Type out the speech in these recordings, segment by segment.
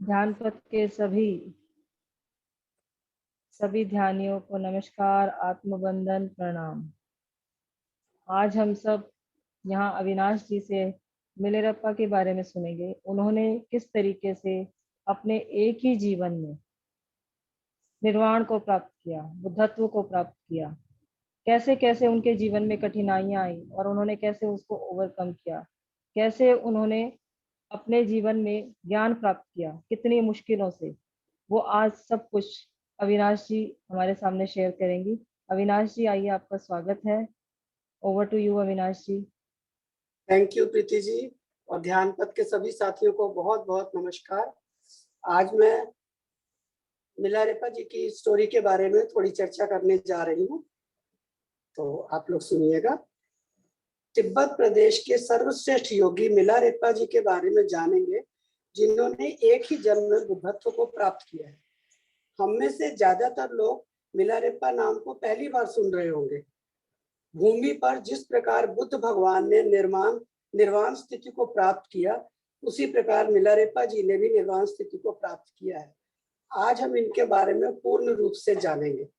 ध्यान पथ के सभी ध्यानियों को नमस्कार, आत्मबंधन, प्रणाम। आज हम सब यहाँ अविनाश जी से मिलेरप्पा के बारे में सुनेंगे। उन्होंने किस तरीके से अपने एक ही जीवन में निर्वाण को प्राप्त किया, बुद्धत्व को प्राप्त किया, कैसे कैसे उनके जीवन में कठिनाइयां आई और उन्होंने कैसे उसको ओवरकम किया, कैसे उन्होंने अपने जीवन में ज्ञान प्राप्त किया, कितनी मुश्किलों से, वो आज सब कुछ अविनाश जी हमारे सामने शेयर करेंगी। अविनाश जी आइए, आपका स्वागत है। Over to you Avinash ji. Thank you Preeti ji और ध्यान पथ के सभी साथियों को बहुत बहुत नमस्कार। आज मैं मिलारेप्पा जी की स्टोरी के बारे में थोड़ी चर्चा करने जा रही हूँ, तो आप लोग सुनिएगा। तिब्बत प्रदेश के सर्वश्रेष्ठ योगी मिलारेप्पा जी के बारे में जानेंगे, जिन्होंने एक ही जन्म में बुद्धत्व को प्राप्त किया है। हम में से ज्यादातर लोग मिलारेप्पा नाम को पहली बार सुन रहे होंगे। भूमि पर जिस प्रकार बुद्ध भगवान ने निर्वाण स्थिति को प्राप्त किया, उसी प्रकार मिलारेप्पा जी ने भी निर्वाण स्थिति को प्राप्त किया है। आज हम इनके बारे में पूर्ण रूप से जानेंगे।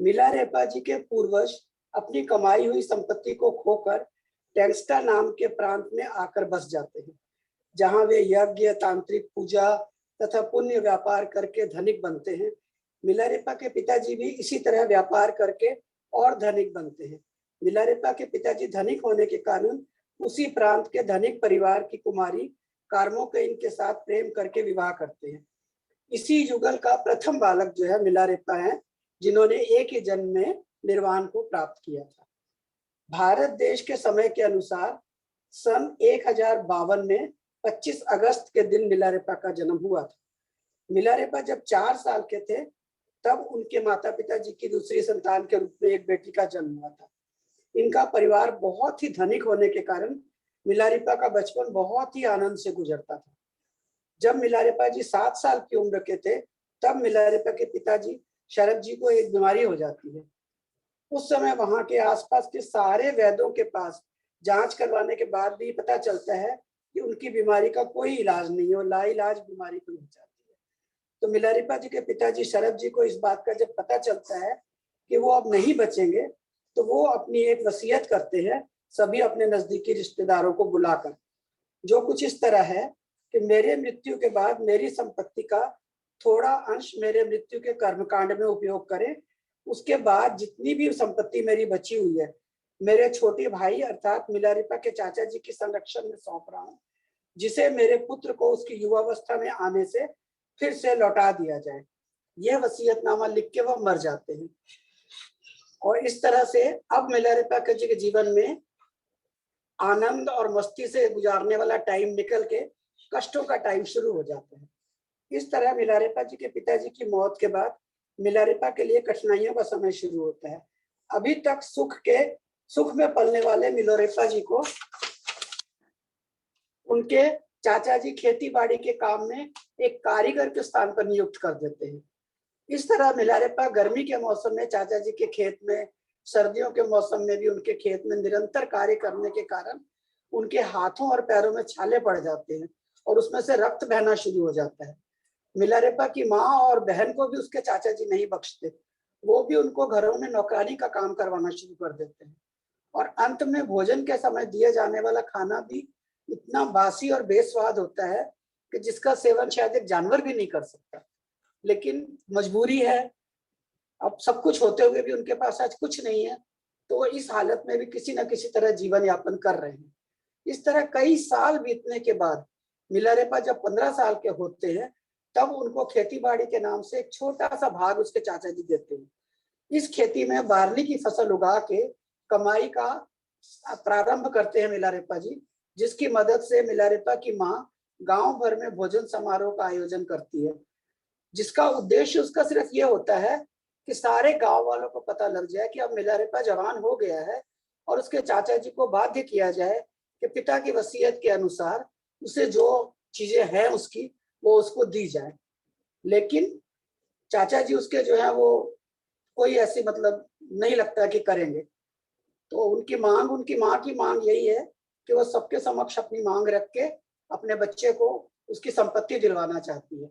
मिलारेप्पा जी के पूर्वज अपनी कमाई हुई संपत्ति को खोकर टेंगस्टा नाम के प्रांत में आकर बस जाते हैं, जहां वे यज्ञ, तांत्रिक पूजा तथा पुण्य व्यापार करके धनिक बनते हैं। मिलारेप्पा के पिताजी भी इसी तरह व्यापार करके और धनिक बनते हैं। मिलारेप्पा के पिताजी धनिक होने के कारण उसी प्रांत के धनिक परिवार की कुमारी कार्मोकेइन के साथ प्रेम करके विवाह करते हैं। इसी युगल का प्रथम बालक जो है मिलारेप्पा है, जिन्होंने एक ही जन्म में निर्वाण को प्राप्त किया था। भारत देश के समय के अनुसार सन 1052 में 25 अगस्त के दिन मिलारेप्पा का जन्म हुआ था। मिलारेप्पा जब 4 साल के थे, तब उनके माता पिता जी की दूसरी संतान के रूप में एक बेटी का जन्म हुआ था। इनका परिवार बहुत ही धनिक होने के कारण मिलारेप्पा का बचपन बहुत ही आनंद से गुजरता था। जब मिलारेप्पा जी 7 साल की उम्र के थे, तब मिलारेप्पा के पिताजी शरद जी को एक बीमारी हो जाती है। उस समय वहां के आसपास के सारे वैद्यों के पास जांच करवाने के बाद भी पता चलता है कि उनकी बीमारी का कोई इलाज नहीं है और लाइलाज बीमारी को हो जाती है। तो मिलारेप्पा जी के पिताजी शरद जी को इस बात का जब पता चलता है कि वो अब नहीं बचेंगे, तो वो अपनी एक वसीयत करते हैं सभी अपने नजदीकी रिश्तेदारों को बुलाकर, जो कुछ इस तरह है कि मेरे मृत्यु के बाद मेरी संपत्ति का थोड़ा अंश मेरे मृत्यु के कर्मकांड में उपयोग करें। उसके बाद जितनी भी संपत्ति मेरी बची हुई है, मेरे छोटे भाई अर्थात मिलारेप्पा के चाचा जी के संरक्षण में सौंप रहा हूँ, जिसे मेरे पुत्र को उसकी युवावस्था में आने से फिर से लौटा दिया जाए। यह वसीयतनामा लिख के वह मर जाते हैं और इस तरह से अब मिलारेप्पा जी के जीवन में आनंद और मस्ती से गुजारने वाला टाइम निकल के कष्टों का टाइम शुरू हो जाता है। इस तरह मिलारेप्पा जी के पिताजी की मौत के बाद मिलारेप्पा के लिए कठिनाइयों का समय शुरू होता है। अभी तक सुख में पलने वाले मिलारेप्पा जी को उनके चाचा जी खेती बाड़ी के काम में एक कारीगर के स्थान पर नियुक्त कर देते हैं। इस तरह मिलारेप्पा गर्मी के मौसम में चाचा जी के खेत में, सर्दियों के मौसम में भी उनके खेत में निरंतर कार्य करने के कारण उनके हाथों और पैरों में छाले पड़ जाते हैं और उसमें से रक्त बहना शुरू हो जाता है। मिलारेप्पा की माँ और बहन को भी उसके चाचा जी नहीं बख्शते। वो भी उनको घरों में नौकरानी का काम करवाना शुरू कर देते हैं और अंत में भोजन के समय दिया जाने वाला खाना भी इतना बासी और बेस्वाद होता है कि जिसका सेवन शायद एक जानवर भी नहीं कर सकता। लेकिन मजबूरी है, अब सब कुछ होते हुए भी उनके पास आज कुछ नहीं है, तो वो इस हालत में भी किसी न किसी तरह जीवन यापन कर रहे हैं। इस तरह कई साल बीतने के बाद मिलारेप्पा जब 15 साल के होते हैं, तब उनको खेती बाड़ी के नाम से एक छोटा सा भाग उसके चाचा जी देते हैं। इस खेती में बार्ली की फसल उगा के कमाई का प्रारंभ करते हैं मिलारेप्पा जी, जिसकी मदद से मिलारेप्पा की माँ गांव भर में भोजन समारोह का आयोजन करती है, जिसका उद्देश्य उसका सिर्फ ये होता है कि सारे गांव वालों को पता लग जाए कि अब मिलारेप्पा जवान हो गया है और उसके चाचा जी को बाध्य किया जाए कि पिता की वसीयत के अनुसार उसे जो चीजें हैं उसकी वो उसको दी जाए। लेकिन चाचा जी उसके जो है वो कोई ऐसी मतलब नहीं लगता कि करेंगे। तो उनकी माँ की मांग यही है कि वो सबके समक्ष अपनी मांग रख के अपने बच्चे को उसकी संपत्ति दिलवाना चाहती है।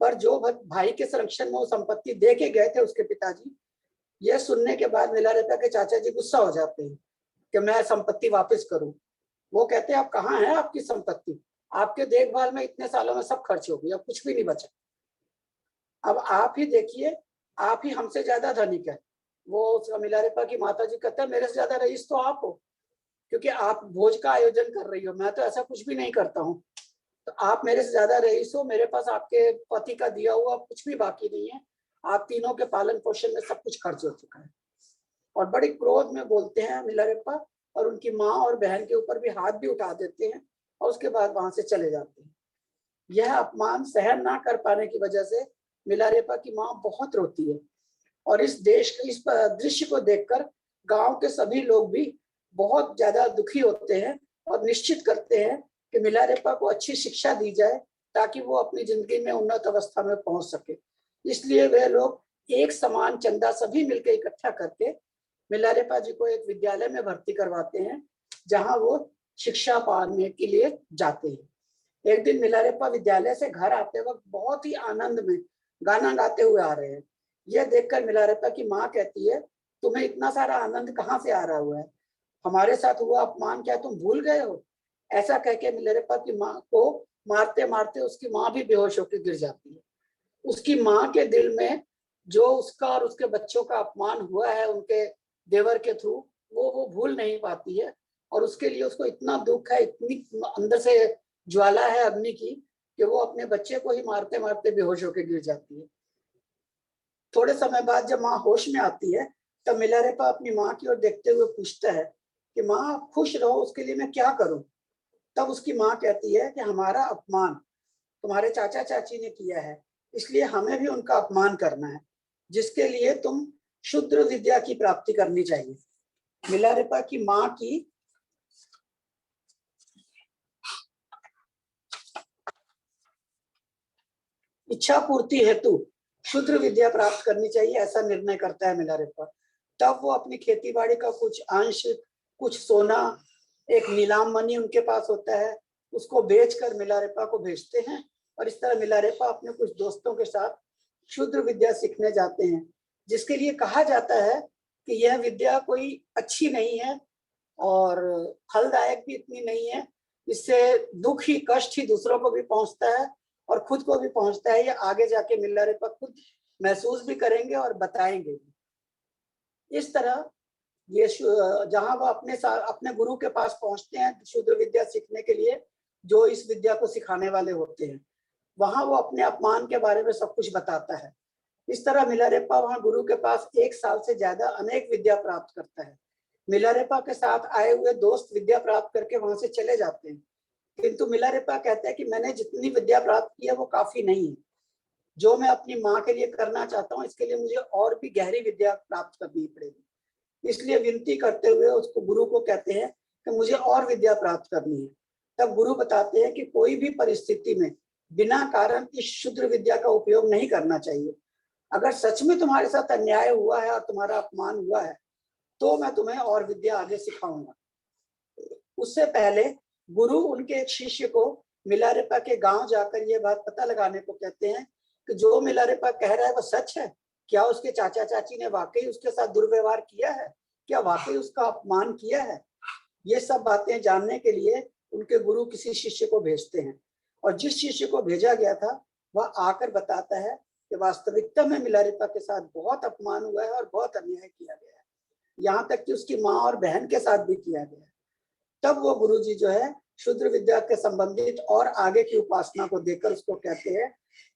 पर जो भाई के संरक्षण में वो संपत्ति दे के गए थे उसके पिताजी, यह सुनने के बाद मिलारेपा के चाचा जी गुस्सा हो जाते हैं कि मैं संपत्ति वापस करूं। वो कहते हैं आप कहाँ है आपकी संपत्ति, आपके देखभाल में इतने सालों में सब खर्च हो गई, अब कुछ भी नहीं बचा। अब आप ही देखिए, आप ही हमसे ज्यादा धनिक है। वो मिलारेपा की माता जी कहते हैं मेरे से ज्यादा रईस तो आप हो, क्योंकि आप भोज का आयोजन कर रही हो, मैं तो ऐसा कुछ भी नहीं करता हूँ। तो आप मेरे से ज्यादा रईस हो, मेरे पास आपके पति का दिया हुआ कुछ भी बाकी नहीं है, आप तीनों के पालन पोषण में सब कुछ खर्च हो चुका है। और बड़े क्रोध में बोलते हैं मिलारेपा, और उनकी माँ और बहन के ऊपर भी हाथ भी उठा देते हैं और उसके बाद वहां से चले जाते हैं। यह अपमान सहन ना कर पाने की वजह से मिलारेपा की माँ बहुत रोती है, और इस दृश्य को देखकर गांव के सभी लोग भी बहुत ज्यादा दुखी होते हैं और निश्चित करते हैं कि मिलारेपा को अच्छी शिक्षा दी जाए ताकि वो अपनी जिंदगी में उन्नत अवस्था में पहुंच सके। इसलिए वे लोग एक समान चंदा सभी मिलकर इकट्ठा करके मिलारेपा जी को एक विद्यालय में भर्ती करवाते हैं, जहां वो शिक्षा पाने के लिए जाते हैं। एक दिन मिलारेपा विद्यालय से घर आते वक्त बहुत ही आनंद में गाना गाते हुए आ रहे हैं। यह देखकर मिलारेपा की माँ कहती है तुम्हें इतना सारा आनंद कहाँ से आ रहा हुआ है, हमारे साथ हुआ अपमान क्या तुम भूल गए हो। ऐसा कह के मिलारेपा की माँ को मारते मारते उसकी माँ भी बेहोश होकर गिर जाती है। उसकी माँ के दिल में जो उसका और उसके बच्चों का अपमान हुआ है उनके देवर के थ्रू, वो भूल नहीं पाती है, और उसके लिए उसको इतना दुख है, इतनी अंदर से ज्वाला है अग्नि की, कि वो अपने बच्चे को ही मारते मारते बेहोश होकर गिर जाती है। थोड़े समय बाद जब माँ होश में आती है तब मिलारेपा अपनी माँ की ओर देखते हुए पूछता है कि माँ आप खुश रहो, उसके लिए मैं क्या करूं। तब उसकी माँ कहती है कि हमारा अपमान तुम्हारे चाचा चाची ने किया है, इसलिए हमें भी उनका अपमान करना है, जिसके लिए तुम शुद्र विद्या की प्राप्ति करनी चाहिए। मिलारेपा की माँ की इच्छा पूर्ति हेतु शुद्र विद्या प्राप्त करनी चाहिए, ऐसा निर्णय करता है मिलारेपा। तब वो अपनी खेती बाड़ी का कुछ अंश, कुछ सोना, एक नीलाम मणि उनके पास होता है, उसको बेचकर मिलारेपा को भेजते हैं, और इस तरह मिलारेपा अपने कुछ दोस्तों के साथ शुद्र विद्या सीखने जाते हैं, जिसके लिए कहा जाता है कि यह विद्या कोई अच्छी नहीं है और फलदायक भी इतनी नहीं है, इससे दुख ही कष्ट ही दूसरों को भी पहुंचता है और खुद को भी पहुंचता है। ये आगे जाके मिलारेपा खुद महसूस भी करेंगे और बताएंगे भी। इस तरह ये जहां वो अपने गुरु के पास पहुंचते हैं शुद्र विद्या सीखने के लिए, जो इस विद्या को सिखाने वाले होते हैं, वहां वो अपने अपमान के बारे में सब कुछ बताता है। इस तरह मिलारेपा वहां गुरु के पास 1 साल से ज्यादा अनेक विद्या प्राप्त करता है। मिलारेपा के साथ आए हुए दोस्त विद्या प्राप्त करके वहां से चले जाते हैं, किंतु मिलारेपा कहता है कि मैंने जितनी विद्या प्राप्त की है वो काफी नहीं है, जो मैं अपनी माँ के लिए करना चाहता हूँ इसके लिए मुझे और भी गहरी विद्या प्राप्त करनी पड़ेगी। इसलिए विनती करते हुए उसको गुरु को कहते हैं कि मुझे और विद्या प्राप्त करनी है। तब गुरु बताते हैं कि कोई भी परिस्थिति में बिना कारण इस शुद्र विद्या का उपयोग नहीं करना चाहिए। अगर सच में तुम्हारे साथ अन्याय हुआ है और तुम्हारा अपमान हुआ है तो मैं तुम्हें और विद्या आगे सिखाऊंगा। उससे पहले गुरु उनके एक शिष्य को मिलारेपा के गांव जाकर ये बात पता लगाने को कहते हैं कि जो मिलारेपा कह रहा है वो सच है, क्या उसके चाचा चाची ने वाकई उसके साथ दुर्व्यवहार किया है, क्या वाकई उसका अपमान किया है। ये सब बातें जानने के लिए उनके गुरु किसी शिष्य को भेजते हैं, और जिस शिष्य को भेजा गया था वह आकर बताता है कि वास्तविकता में मिलारेपा के साथ बहुत अपमान हुआ है और बहुत अन्याय किया गया है, यहाँ तक कि उसकी माँ और बहन के साथ भी किया गया है। तब वो गुरुजी जो है शुद्र विद्या के संबंधित और आगे की उपासना को देखकर उसको कहते हैं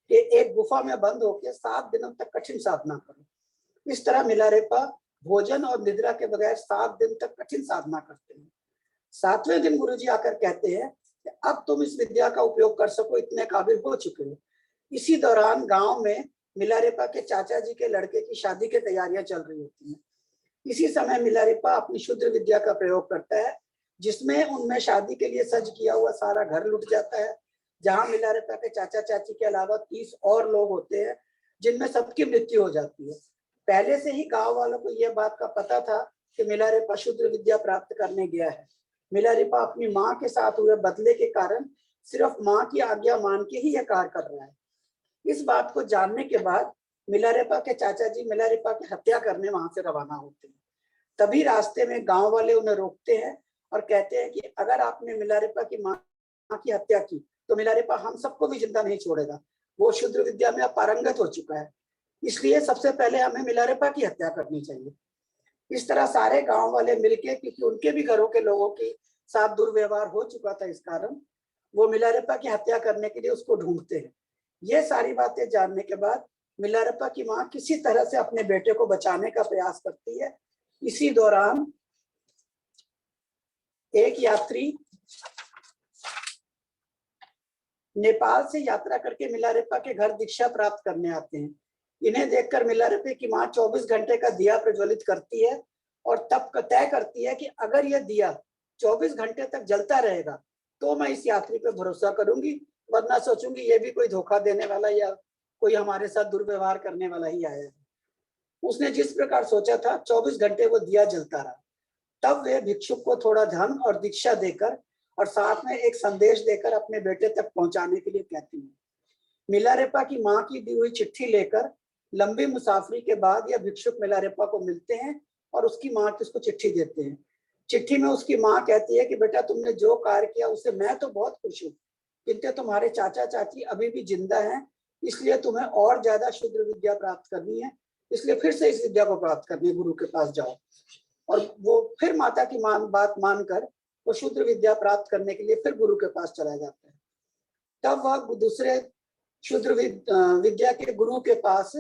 कि एक गुफा में बंद होकर 7 दिनों तक कठिन साधना करो। इस तरह मिलारेपा भोजन और निद्रा के बगैर 7 दिन तक कठिन साधना करते हैं। 7वें दिन गुरुजी आकर कहते हैं कि अब तुम इस विद्या का उपयोग कर सको, इतने काबिल हो चुके हो। इसी दौरान गांव में मिलारेपा के चाचा जी के लड़के की शादी की तैयारियां चल रही होती हैं। इसी समय मिलारेपा अपनी शुद्र विद्या का प्रयोग करता है, जिसमें उनमें शादी के लिए सज किया हुआ सारा घर लुट जाता है, जहां मिलारेपा के चाचा चाची के अलावा 30 और लोग होते हैं, जिनमें सबकी मृत्यु हो जाती है। पहले से ही गांव वालों को यह बात का पता था कि मिलारेपा शुद्र विद्या प्राप्त करने गया है। मिलारेपा अपनी माँ के साथ हुए बदले के कारण सिर्फ माँ की आज्ञा मान के ही यह कार्य कर रहा है। इस बात को जानने के बाद मिलारेपा के चाचा जी मिलारेपा की हत्या करने वहां से रवाना होते हैं। तभी रास्ते में गांव वाले उन्हें रोकते हैं और कहते हैं कि अगर आपने मिलारेपा की माँ की हत्या की तो मिलारेपा हम सबको भी जिंदा नहीं छोड़ेगा। वो शूद्र विद्या में पारंगत हो चुका है, इसलिए सबसे पहले हमें मिलारेपा की हत्या करनी चाहिए। इस तरह सारे गांव वाले मिलके, क्योंकि उनके भी घरों के लोगों के साथ दुर्व्यवहार हो चुका था, इस कारण वो मिलारेपा की हत्या करने के लिए उसको ढूंढते हैं। ये सारी बातें जानने के बाद मिलारेपा की माँ किसी तरह से अपने बेटे को बचाने का प्रयास करती है। इसी दौरान एक यात्री नेपाल से यात्रा करके मिलारेपा के घर दीक्षा प्राप्त करने आते हैं। इन्हें देखकर मिलारेपा की माँ 24 घंटे का दिया प्रज्वलित करती है और तब तय करती है कि अगर यह दिया 24 घंटे तक जलता रहेगा तो मैं इस यात्री पे भरोसा करूंगी, वरना सोचूंगी ये भी कोई धोखा देने वाला या कोई हमारे साथ दुर्व्यवहार करने वाला ही आया है। उसने जिस प्रकार सोचा था 24 घंटे वो दिया जलता रहा। तब वे भिक्षुक को थोड़ा धन और दीक्षा देकर और साथ में एक संदेश देकर अपने बेटे तक पहुंचाने के लिए कहती है। मिलारेपा की माँ की दी हुई चिट्ठी लेकर लंबी मुसाफरी के बाद यह भिक्षुक मिलारेपा को मिलते हैं और उसकी माँ की उसको चिट्ठी देते हैं। चिट्ठी में उसकी माँ कहती है कि बेटा तुमने जो कार्य किया उससे मैं तो बहुत खुश हूँ, किंतु तुम्हारे चाचा चाची अभी भी जिंदा हैं, इसलिए तुम्हें और ज्यादा शुद्र विद्या प्राप्त करनी है, इसलिए फिर से इस विद्या को प्राप्त करने गुरु के पास जाओ। और वो फिर माता की बात मानकर वो शुद्र विद्या प्राप्त करने के लिए फिर गुरु के पास चला जाता है। तब वह दूसरे शुद्र विद्या के गुरु के पास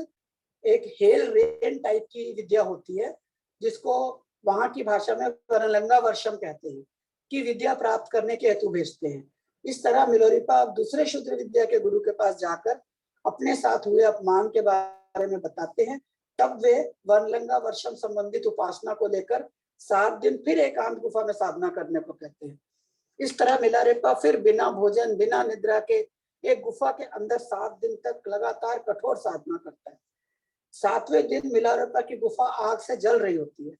एक हेल रेन टाइप की विद्या होती है, जिसको वहां की भाषा में वरलंगा वर्षम कहते हैं, कि विद्या प्राप्त करने के हेतु भेजते हैं। इस तरह मिलोरिपा दूसरे शुद्र विद्या के गुरु के पास जाकर अपने साथ हुए अपमान के बारे में बताते हैं। तब वे वरलंगा वर्षम संबंधित उपासना को लेकर 7 दिन फिर एकांत गुफा में साधना करने को कहते हैं। इस तरह मिलारेपा फिर बिना भोजन बिना निद्रा के एक गुफा के अंदर 7 दिन तक लगातार कठोर साधना करता है। 7वें दिन मिलारेपा की गुफा आग से जल रही होती है।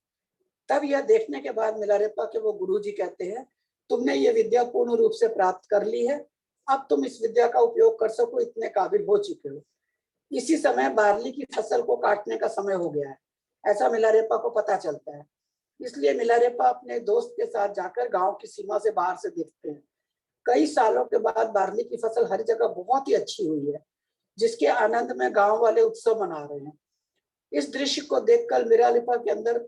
तब यह देखने के बाद मिलारेपा के वो गुरुजी कहते हैं, तुमने ये विद्या पूर्ण रूप से प्राप्त कर ली है, अब तुम इस विद्या का उपयोग कर सको, इतने काबिल हो चुके हो। इसी समय बार्ली की फसल को काटने का समय हो गया है, ऐसा मिलारेपा को पता चलता है। इसलिए मिलारेपा अपने दोस्त के साथ जाकर गांव की सीमा से बाहर से देखते हैं। कई सालों के बाद बार्ली की फसल हर जगह बहुत ही अच्छी हुई है, जिसके आनंद में गांव वाले उत्सव मना रहे हैं। इस दृश्य को देखकर मिलारेपा के अंदर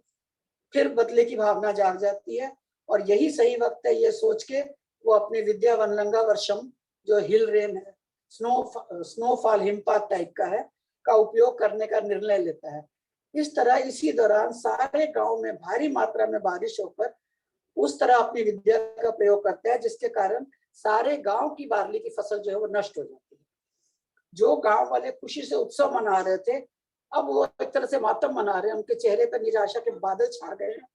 फिर बदले की भावना जाग जाती है और यही सही वक्त है ये सोच के वो अपनी विद्या वनलंगा वर्षम, जो हिल रेन है, स्नोफॉल हिमपात टाइप का है, का उपयोग करने का निर्णय लेता है। इस तरह इसी दौरान सारे गांव में भारी मात्रा में बारिश होकर उस तरह अपनी विद्या का प्रयोग करते हैं, जिसके कारण सारे गांव की बार्ली की फसल जो है वो नष्ट हो जाती है। जो गांव वाले खुशी से उत्सव मना रहे थे, अब वो एक तरह से मातम मना रहे हैं, उनके चेहरे पर निराशा के बादल छा गए हैं।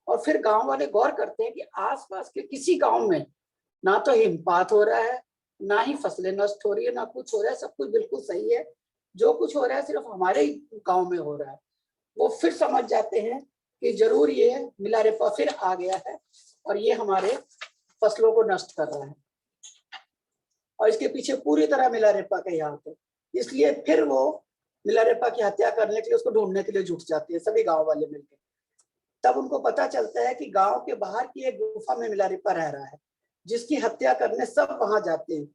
और फिर गांव वाले गौर करते हैं कि आसपास के किसी गांव में ना तो हिमपात हो रहा है, ना ही फसलें नष्ट हो रही है, ना कुछ हो रहा है, सब कुछ बिल्कुल सही है। जो कुछ हो रहा है सिर्फ हमारे ही गांव में हो रहा है। वो फिर समझ जाते हैं कि जरूर ये मिलारेपा फिर आ गया है और ये हमारे फसलों को नष्ट कर रहा है, और इसके पीछे पूरी तरह मिलारेपा का हाथ है। इसलिए फिर वो मिलारेपा की हत्या करने के लिए, उसको ढूंढने के लिए जुट जाते हैं सभी गांव वाले मिलकर। तब उनको पता चलता है कि गांव के बाहर की एक गुफा में मिलारेपा रह रहा है, जिसकी हत्या करने सब वहां जाते हैं।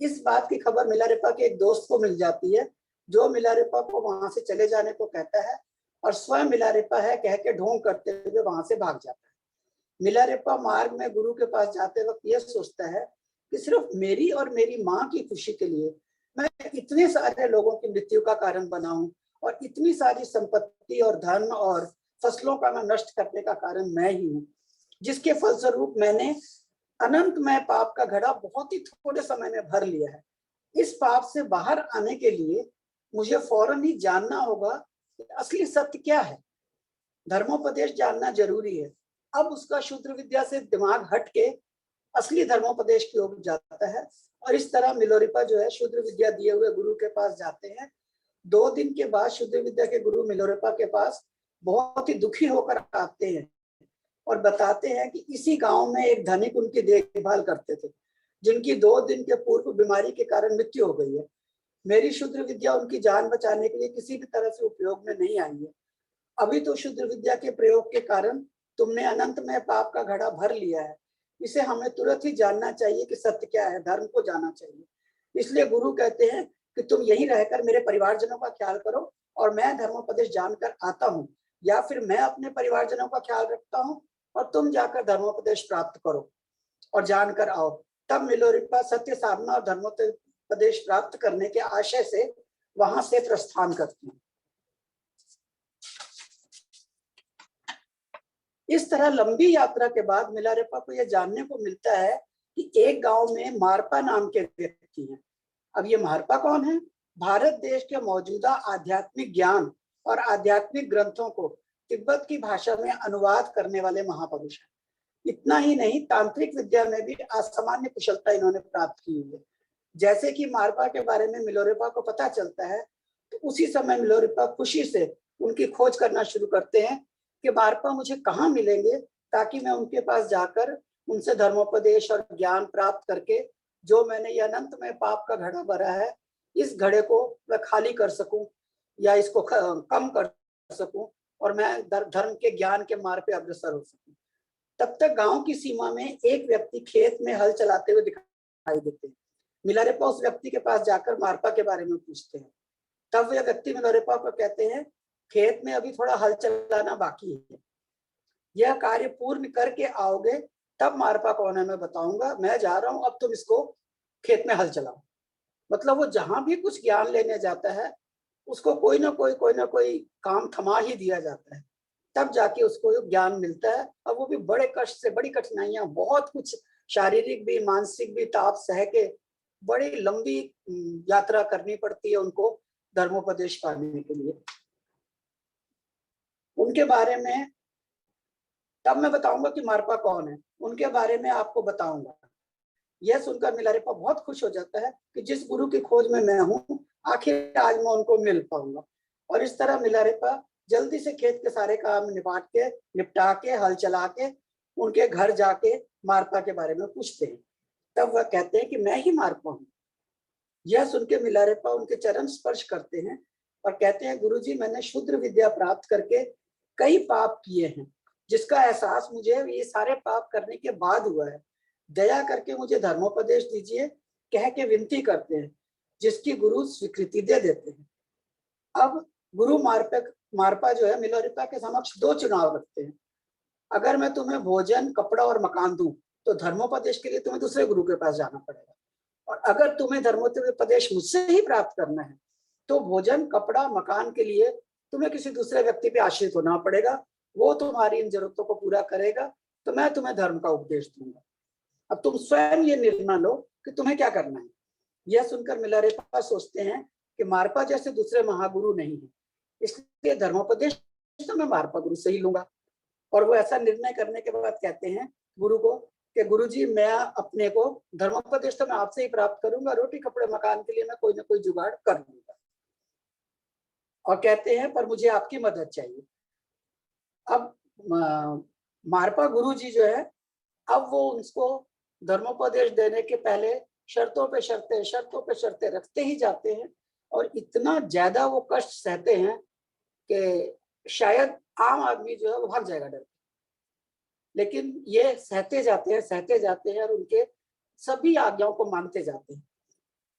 इस बात की खबर मिलारेपा के एक दोस्त को मिल जाती है, जो मिलारेपा को वहां से चले जाने को कहता है और स्वयं मिलारेपा है कह के ढोंग करते हुए वहां से भाग जाता है। मिलारेपा मार्ग में गुरु के पास जाते वक्त यह सोचता है कि सिर्फ मेरी और मेरी माँ की खुशी के लिए मैं इतने सारे लोगों की मृत्यु का कारण बनाऊं और इतनी सारी संपत्ति और धन और फसलों का मैं नष्ट करने का कारण मैं ही हूँ, जिसके फलस्वरूप मैंने अनंतमय पाप का घड़ा बहुत ही थोड़े समय में भर लिया है। इस पाप से बाहर आने के लिए मुझे फौरन ही जानना होगा कि असली सत्य क्या है। धर्मोपदेश जानना जरूरी है। अब उसका शूद्र विद्या से दिमाग हट के असली धर्मोपदेश की ओर जाता है और इस तरह मिलोरिपा जो है शूद्र विद्या दिए हुए गुरु के पास जाते हैं। 2 दिन के बाद शूद्र विद्या के गुरु मिलोरिपा के पास बहुत ही दुखी होकर आते हैं और बताते हैं कि इसी गांव में एक धनिक उनकी देखभाल करते थे। जिनकी 2 दिन के पूर्व बीमारी के कारण मृत्यु हो गई है। मेरी शूद्र विद्या उनकी जान बचाने के लिए किसी भी तरह से उपयोग में नहीं आई है। अभी तो शूद्र विद्या के प्रयोग के कारण तुमने अनंतमय पाप का घड़ा भर लिया है। इसे हमें तुरंत ही जानना चाहिए कि सत्य क्या है, धर्म को जानना चाहिए। इसलिए गुरु कहते हैं कि तुम यहीं रहकर मेरे परिवारजनों का ख्याल करो और मैं धर्मोपदेश जानकर आता हूँ, या फिर मैं अपने परिवारजनों का ख्याल रखता हूँ और तुम जाकर धर्मोपदेश प्राप्त करो और जानकर आओ। तब मिलोरिपा सत्य साधना और धर्मोपदेश प्राप्त करने के आशय से वहां से प्रस्थान करती हैं। इस तरह लंबी यात्रा के बाद मिलारेपा को यह जानने को मिलता है कि एक गांव में मारपा नाम के व्यक्ति हैं। अब ये मारपा कौन है? भारत देश के मौजूदा आध्यात्मिक ज्ञान और आध्यात्मिक ग्रंथों को तिब्बत की भाषा में अनुवाद करने वाले महापुरुष हैं। इतना ही नहीं, तांत्रिक विद्या में भी असामान्य कुशलता इन्होंने प्राप्त की हुई है। जैसे कि मारपा के बारे में मिलोरिपा को पता चलता है, तो उसी समय मिलोरिपा खुशी से उनकी खोज करना शुरू करते हैं कि मारपा मुझे कहाँ मिलेंगे, ताकि मैं उनके पास जाकर उनसे धर्मोपदेश और ज्ञान प्राप्त करके जो मैंने ये अनंत में पाप का घड़ा भरा है, इस घड़े को मैं खाली कर सकूं या इसको कम कर सकूं और मैं धर्म के ज्ञान के मार्ग पे अग्रसर हो सकूं। तब तक गांव की सीमा में एक व्यक्ति खेत में हल चलाते हुए दिखाई देते हैं। मिलारेपा उस व्यक्ति के पास जाकर मारपा के बारे में पूछते हैं। तब वह व्यक्ति मिलारेपा को कहते हैं, खेत में अभी थोड़ा हल चलाना बाकी है, यह कार्य पूर्ण करके आओगे तब मारपा कौन है मैं बताऊंगा। मैं जा रहा हूं, अब तुम इसको खेत में हल चलाओ। मतलब वो जहां भी कुछ ज्ञान लेने जाता है, उसको कोई ना कोई काम थमा ही दिया जाता है, तब जाके उसको ज्ञान मिलता है। अब वो भी बड़े कष्ट से, बड़ी कठिनाइयां, बहुत कुछ शारीरिक भी मानसिक भी ताप सह के बड़ी लंबी यात्रा करनी पड़ती है उनको धर्मोपदेश पाने के लिए। उनके बारे में तब मैं बताऊंगा कि मारपा कौन है, उनके बारे में आपको बताऊंगा। यह सुनकर मिलारेपा बहुत खुश हो जाता है कि जिस गुरु की खोज में मैं हूँ, आखिर आज मैं उनको मिल पाऊंगा। और इस तरह मिलारेपा जल्दी से खेत के सारे काम निपटा के हल चला के उनके घर जाके मारपा के बारे में पूछते हैं। तब वह कहते हैं कि मैं ही मारपा हूँ। यह सुन के मिलारेपा उनके चरण स्पर्श करते हैं और कहते हैं, गुरुजी मैंने शूद्र विद्या प्राप्त करके कई पाप किए हैं, जिसका एहसास मुझे ये सारे पाप करने के बाद हुआ है। दया करके मुझे धर्मोपदेश दीजिए, कह के विनती करते हैं, जिसकी गुरु स्वीकृति दे देते हैं। अब गुरु मारपा जो है मिलोरिपा के समक्ष 2 चुनाव रखते हैं। अगर मैं तुम्हें भोजन, कपड़ा और मकान दूं, तो धर्मोपदेश के लिए तुम्हें दूसरे गुरु के पास जाना पड़ेगा। और अगर तुम्हें धर्मोपदेश मुझसे ही प्राप्त करना है, तो भोजन, कपड़ा, मकान के लिए तुम्हें किसी दूसरे व्यक्ति पे आश्रित होना पड़ेगा। वो तुम्हारी इन जरूरतों को पूरा करेगा, तो मैं तुम्हें धर्म का उपदेश दूंगा। अब तुम स्वयं ये निर्णय लो कि तुम्हें क्या करना है। यह सुनकर मिलारेपा सोचते हैं कि मारपा जैसे दूसरे महागुरु नहीं है, इसलिए धर्मोपदेश तो मैं मारपा गुरु से ही लूंगा। और वो ऐसा निर्णय करने के बाद कहते हैं गुरु को कि गुरुजी मैं अपने को धर्मोपदेश तो मैं आपसे ही प्राप्त करूंगा, रोटी कपड़े मकान के लिए मैं कोई ना कोई जुगाड़ कर लूंगा। और कहते हैं पर मुझे आपकी मदद चाहिए। अब मारपा गुरुजी जो है, अब वो उसको धर्मोपदेश देने के पहले शर्तों पे शर्तें रखते ही जाते हैं और इतना ज्यादा वो कष्ट सहते हैं कि शायद आम आदमी जो है वो भाग जाएगा डर। लेकिन ये सहते जाते हैं और उनके सभी आज्ञाओं को मानते जाते हैं।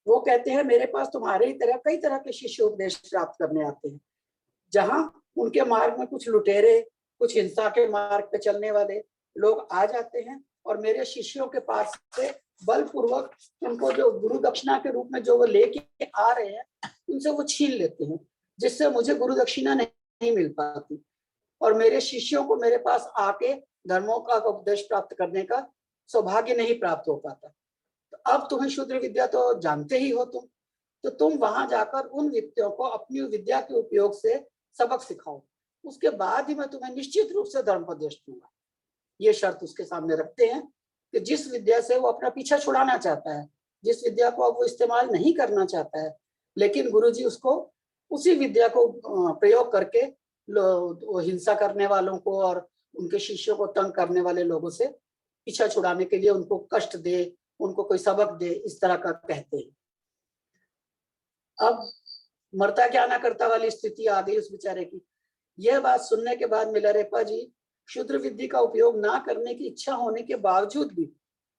वो कहते हैं मेरे पास तुम्हारे ही तरह कई तरह के शिष्य उपदेश प्राप्त करने आते हैं। जहां उनके मार्ग में कुछ लुटेरे, कुछ हिंसा के मार्ग पे चलने वाले लोग आ जाते हैं और मेरे शिष्यों के पास से बलपूर्वक उनको जो गुरु दक्षिणा के रूप में जो वो लेके आ रहे हैं, उनसे वो छीन लेते हैं, जिससे मुझे गुरु दक्षिणा नहीं मिल पाती और मेरे शिष्यों को मेरे पास आके धर्मों का उपदेश प्राप्त करने का सौभाग्य नहीं प्राप्त हो पाता। तो अब तुम्हें शूद्र विद्या तो जानते ही हो तुम, तो तुम वहां जाकर उन व्यक्तियों को अपनी विद्या के उपयोग से सबक सिखाओ, उसके बाद ही मैं तुम्हें निश्चित रूप से धर्मोपदेश दूंगा। ये शर्त उसके सामने रखते हैं कि जिस विद्या से वो अपना पीछा छुड़ाना चाहता है, जिस विद्या को अब वो इस्तेमाल नहीं करना चाहता है, लेकिन गुरुजी उसको उसी विद्या को प्रयोग करके हिंसा करने वालों को और उनके शिष्यों को तंग करने वाले लोगों से पीछा छुड़ाने के लिए उनको कष्ट दे, उनको कोई सबक दे, इस तरह का कहते हैं। अब मरता क्या ना करता वाली स्थिति आ गई उस बेचारे की। यह बात सुनने के बाद मिलारेपा जी क्षुद्र विद्या का उपयोग ना करने की इच्छा होने के बावजूद भी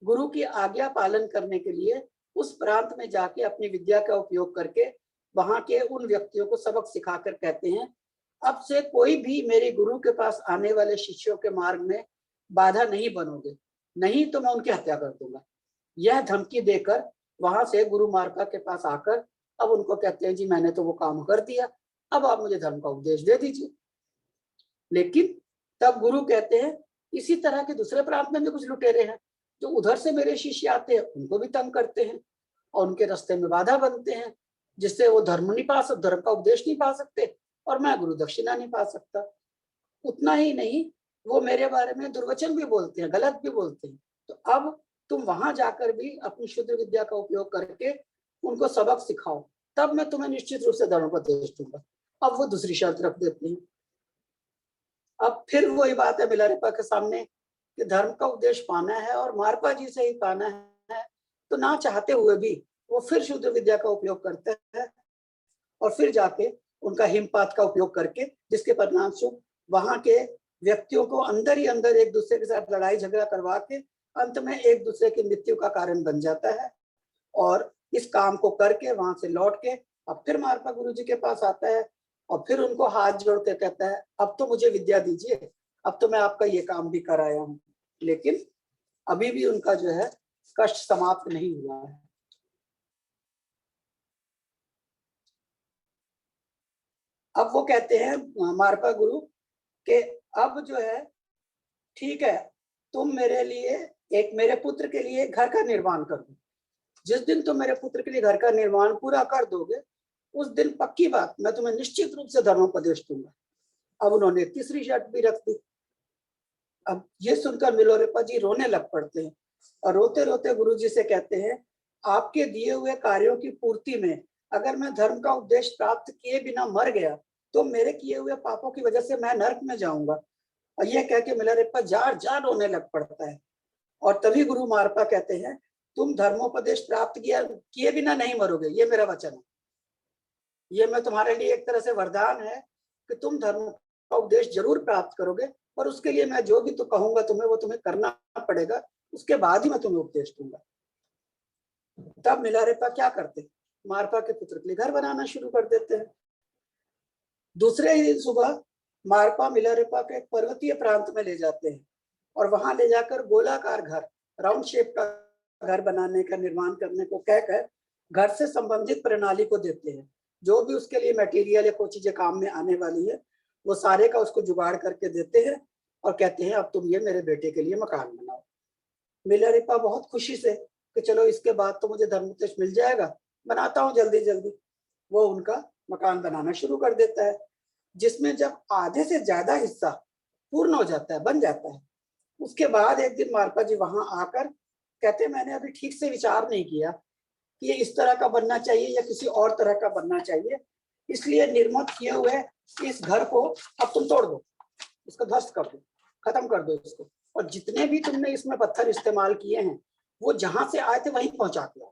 गुरु की आज्ञा पालन करने के लिए उस प्रांत में जाके अपनी विद्या का उपयोग करके वहां के उन व्यक्तियों को सबक सिखाकर कहते हैं, अब से कोई भी मेरे गुरु के पास आने वाले शिष्यों के मार्ग में बाधा नहीं बनोगे, नहीं तो मैं उनकी हत्या कर दूंगा। यह धमकी देकर वहां से गुरु मार्पा के पास आकर अब उनको कहते हैं, जी मैंने तो वो काम कर दिया, अब आप मुझे धर्म का उपदेश दे दीजिए। लेकिन तब गुरु कहते हैं, इसी तरह के दूसरे प्रांत में भी कुछ लुटेरे हैं जो उधर से मेरे शिष्य आते हैं, उनको भी तंग करते हैं और उनके रास्ते में बाधा बनते हैं, जिससे वो धर्म नहीं पा सकते, धर्म का उपदेश नहीं पा सकते और मैं गुरु दक्षिणा नहीं पा सकता। उतना ही नहीं, वो मेरे बारे में दुर्वचन भी बोलते हैं, गलत भी बोलते हैं। तो अब तुम वहां जाकर भी अपनी शुद्ध विद्या का उपयोग करके उनको सबक सिखाओ, तब मैं तुम्हें निश्चित रूप से धर्मोपदेश दूंगा। अब वो दूसरी शर्त रख देते हैं। अब फिर वही बात है मिलारेपा के सामने कि धर्म का उपदेश पाना है और मारपा जी से ही पाना है, तो ना चाहते हुए भी वो फिर शुद्ध विद्या का उपयोग करते हैं और फिर जाके उनका हिमपात का उपयोग करके, जिसके परिणाम स्वरूप वहां के व्यक्तियों को अंदर ही अंदर एक दूसरे के साथ लड़ाई झगड़ा करवा के अंत में एक दूसरे की मृत्यु का कारण बन जाता है। और इस काम को करके वहां से लौट के अब फिर मारपा गुरु जी के पास आता है और फिर उनको हाथ जोड़ के कहता है, अब तो मुझे विद्या दीजिए, अब तो मैं आपका ये काम भी कराया हूँ। लेकिन अभी भी उनका जो है कष्ट समाप्त नहीं हुआ है। अब वो कहते हैं मारपा गुरु के, अब जो है ठीक है, तुम मेरे लिए मेरे पुत्र के लिए घर का निर्माण कर दो। जिस दिन तुम मेरे पुत्र के लिए घर का निर्माण पूरा कर दोगे, उस दिन पक्की बात मैं तुम्हें निश्चित रूप से धर्मोपदेश दूंगा। अब उन्होंने तीसरी शर्त भी रख दी। अब ये सुनकर मिलारेपा जी रोने लग पड़ते हैं और रोते रोते गुरु जी से कहते हैं, आपके दिए हुए कार्यों की पूर्ति में अगर मैं धर्म का उपदेश प्राप्त किए बिना मर गया तो मेरे किए हुए पापों की वजह से मैं नरक में जाऊंगा। और यह कह के मिलारेपा जार जार रोने लग पड़ता है। और तभी गुरु मारपा कहते हैं, तुम धर्मोपदेश प्राप्त किए बिना नहीं मरोगे, ये मेरा वचन है। ये मैं तुम्हारे लिए एक तरह से वरदान है कि तुम धर्म का उपदेश जरूर प्राप्त करोगे, और उसके लिए मैं जो भी तो कहूंगा तुम्हें वो तुम्हें करना पड़ेगा, उसके बाद ही मैं तुम्हें उपदेश दूंगा। तब मिलारेपा क्या करते, मारपा के पुत्र के लिए घर बनाना शुरू कर देते हैं। दूसरे ही दिन सुबह मारपा मिलारेपा के एक पर्वतीय प्रांत में ले जाते हैं और वहां ले जाकर गोलाकार घर, राउंड शेप का घर बनाने का निर्माण करने को कहकर घर से संबंधित प्रणाली को देते हैं। जो भी उसके लिए मटेरियल या कोई चीजें काम में आने वाली है वो सारे का उसको जुगाड़ करके देते हैं और कहते हैं, अब तुम ये मेरे बेटे के लिए मकान बनाओ। मिलारेपा बहुत खुशी से कि चलो इसके बाद तो मुझे धर्मोपदेश मिल जाएगा, बनाता हूँ जल्दी जल्दी। वो उनका मकान बनाना शुरू कर देता है, जिसमें जब आधे से ज्यादा हिस्सा पूर्ण हो जाता है, बन जाता है, उसके बाद एक दिन मारपा जी वहां आकर कहते, मैंने अभी ठीक से विचार नहीं किया कि ये इस तरह का बनना चाहिए या किसी और तरह का बनना चाहिए, इसलिए निर्मित किए हुए इस घर को अब तुम तोड़ दो, इसको ध्वस्त कर दो, खत्म कर दो इसको, और जितने भी तुमने इसमें पत्थर इस्तेमाल किए हैं वो जहां से आए थे वहीं पहुंचा दिया।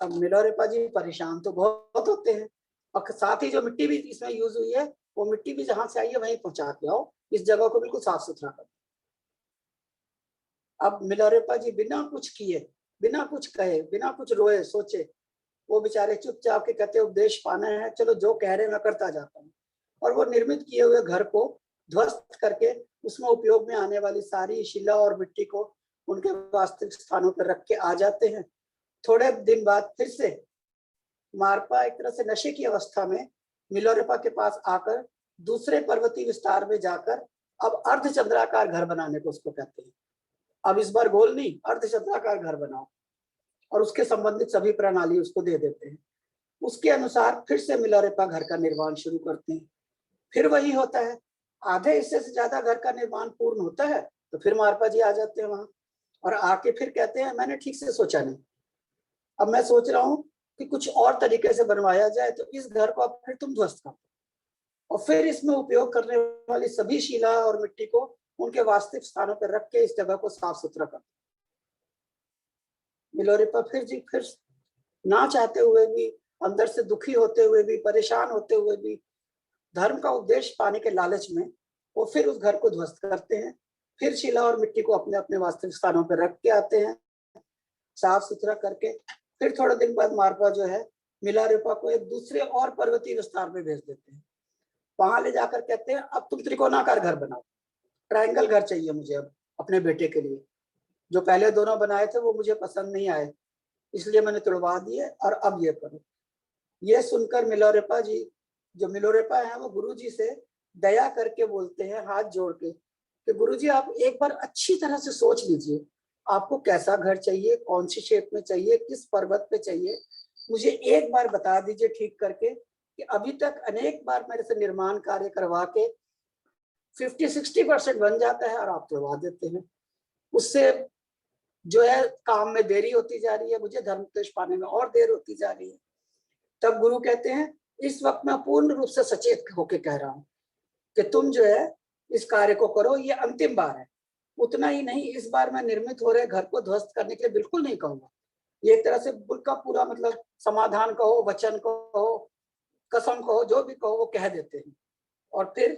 अब मिलारेपा जी परेशान तो बहुत होते हैं, और साथ ही जो मिट्टी भी इसमें यूज हुई है वो मिट्टी भी जहां से आई है वहीं पहुंचा के आओ, इस जगह को बिल्कुल साफ सुथरा कर। अब मिलारेपा जी बिना कुछ किए, बिना कुछ कहे, बिना कुछ रोए सोचे, वो बेचारे चुपचाप के कहते, उपदेश पाना है, चलो जो कह रहे मैं करता जाता हूँ। और वो निर्मित किए हुए घर को ध्वस्त करके उसमें उपयोग में आने वाली सारी शिला और मिट्टी को उनके वास्तविक स्थानों पर रख के आ जाते हैं। थोड़े दिन बाद फिर से मारपा एक तरह से नशे की अवस्था में मिलारेपा के पास आकर दूसरे पर्वतीय विस्तार में जाकर अब अर्धचंद्राकार घर बनाने को उसको कहते हैं। अब इस बार गोल नहीं, अर्धचंद्राकार घर बनाओ, और उसके संबंधित सभी प्रणाली उसको दे देते हैं। उसके अनुसार फिर से मिलारेपा घर का निर्माण शुरू करते हैं। फिर वही होता है, आधे हिस्से से ज्यादा घर का निर्माण पूर्ण होता है तो फिर मारपा जी आ जाते हैं वहां और आके फिर कहते हैं, मैंने ठीक से सोचा नहीं, अब मैं सोच रहा हूँ कि कुछ और तरीके से बनवाया जाए, तो इस घर को अब फिर तुम ध्वस्त कर दो और फिर इसमें उपयोग करने वाली सभी शिला और मिट्टी को उनके वास्तविक स्थानों पर रख के इस जगह को साफ सुथरा कर दो। मिलोरेपा फिर ना चाहते हुए भी, अंदर से दुखी होते हुए भी, परेशान होते हुए भी, धर्म का उपदेश पाने के लालच में वो फिर उस घर को ध्वस्त करते हैं। फिर शिला और मिट्टी को अपने अपने वास्तविक स्थानों पर रख के आते हैं, साफ सुथरा करके। फिर थोड़े दिन बाद मारपा जो है मिलारेपा को एक दूसरे और पर्वतीय विस्तार में भेज देते हैं। वहां ले जाकर कहते हैं अब तुम त्रिकोणाकार घर बनाओ, ट्रायंगल घर चाहिए मुझे अब अपने बेटे के लिए। जो पहले दोनों बनाए थे वो मुझे पसंद नहीं आए, इसलिए मैंने तुड़वा दिए और अब ये करो। ये सुनकर मिलोरेपा जी, जो मिलोरेपा है वो गुरु जी से दया करके बोलते हैं हाथ जोड़ के कि गुरु जी आप एक बार अच्छी तरह से सोच लीजिए, आपको कैसा घर चाहिए, कौन सी शेप में चाहिए, किस पर्वत पे चाहिए, मुझे एक बार बता दीजिए ठीक करके। कि अभी तक अनेक बार मेरे से निर्माण कार्य करवा के 50-60% बन जाता है और आप तुड़वा देते हैं। उससे जो है काम में देरी होती जा रही है, मुझे धर्मोपदेश पाने में और देर होती जा रही है। तब गुरु कहते हैं इस वक्त मैं पूर्ण रूप से सचेत होके कह रहा हूं कि तुम जो है इस कार्य को करो, ये अंतिम बार है। उतना ही नहीं, इस बार मैं निर्मित हो रहे घर को ध्वस्त करने के लिए बिल्कुल नहीं कहूंगा। ये एक तरह से का पूरा मतलब समाधान कहो, वचन कहो, कसम कहो, जो भी कहो वो कह देते हैं। और फिर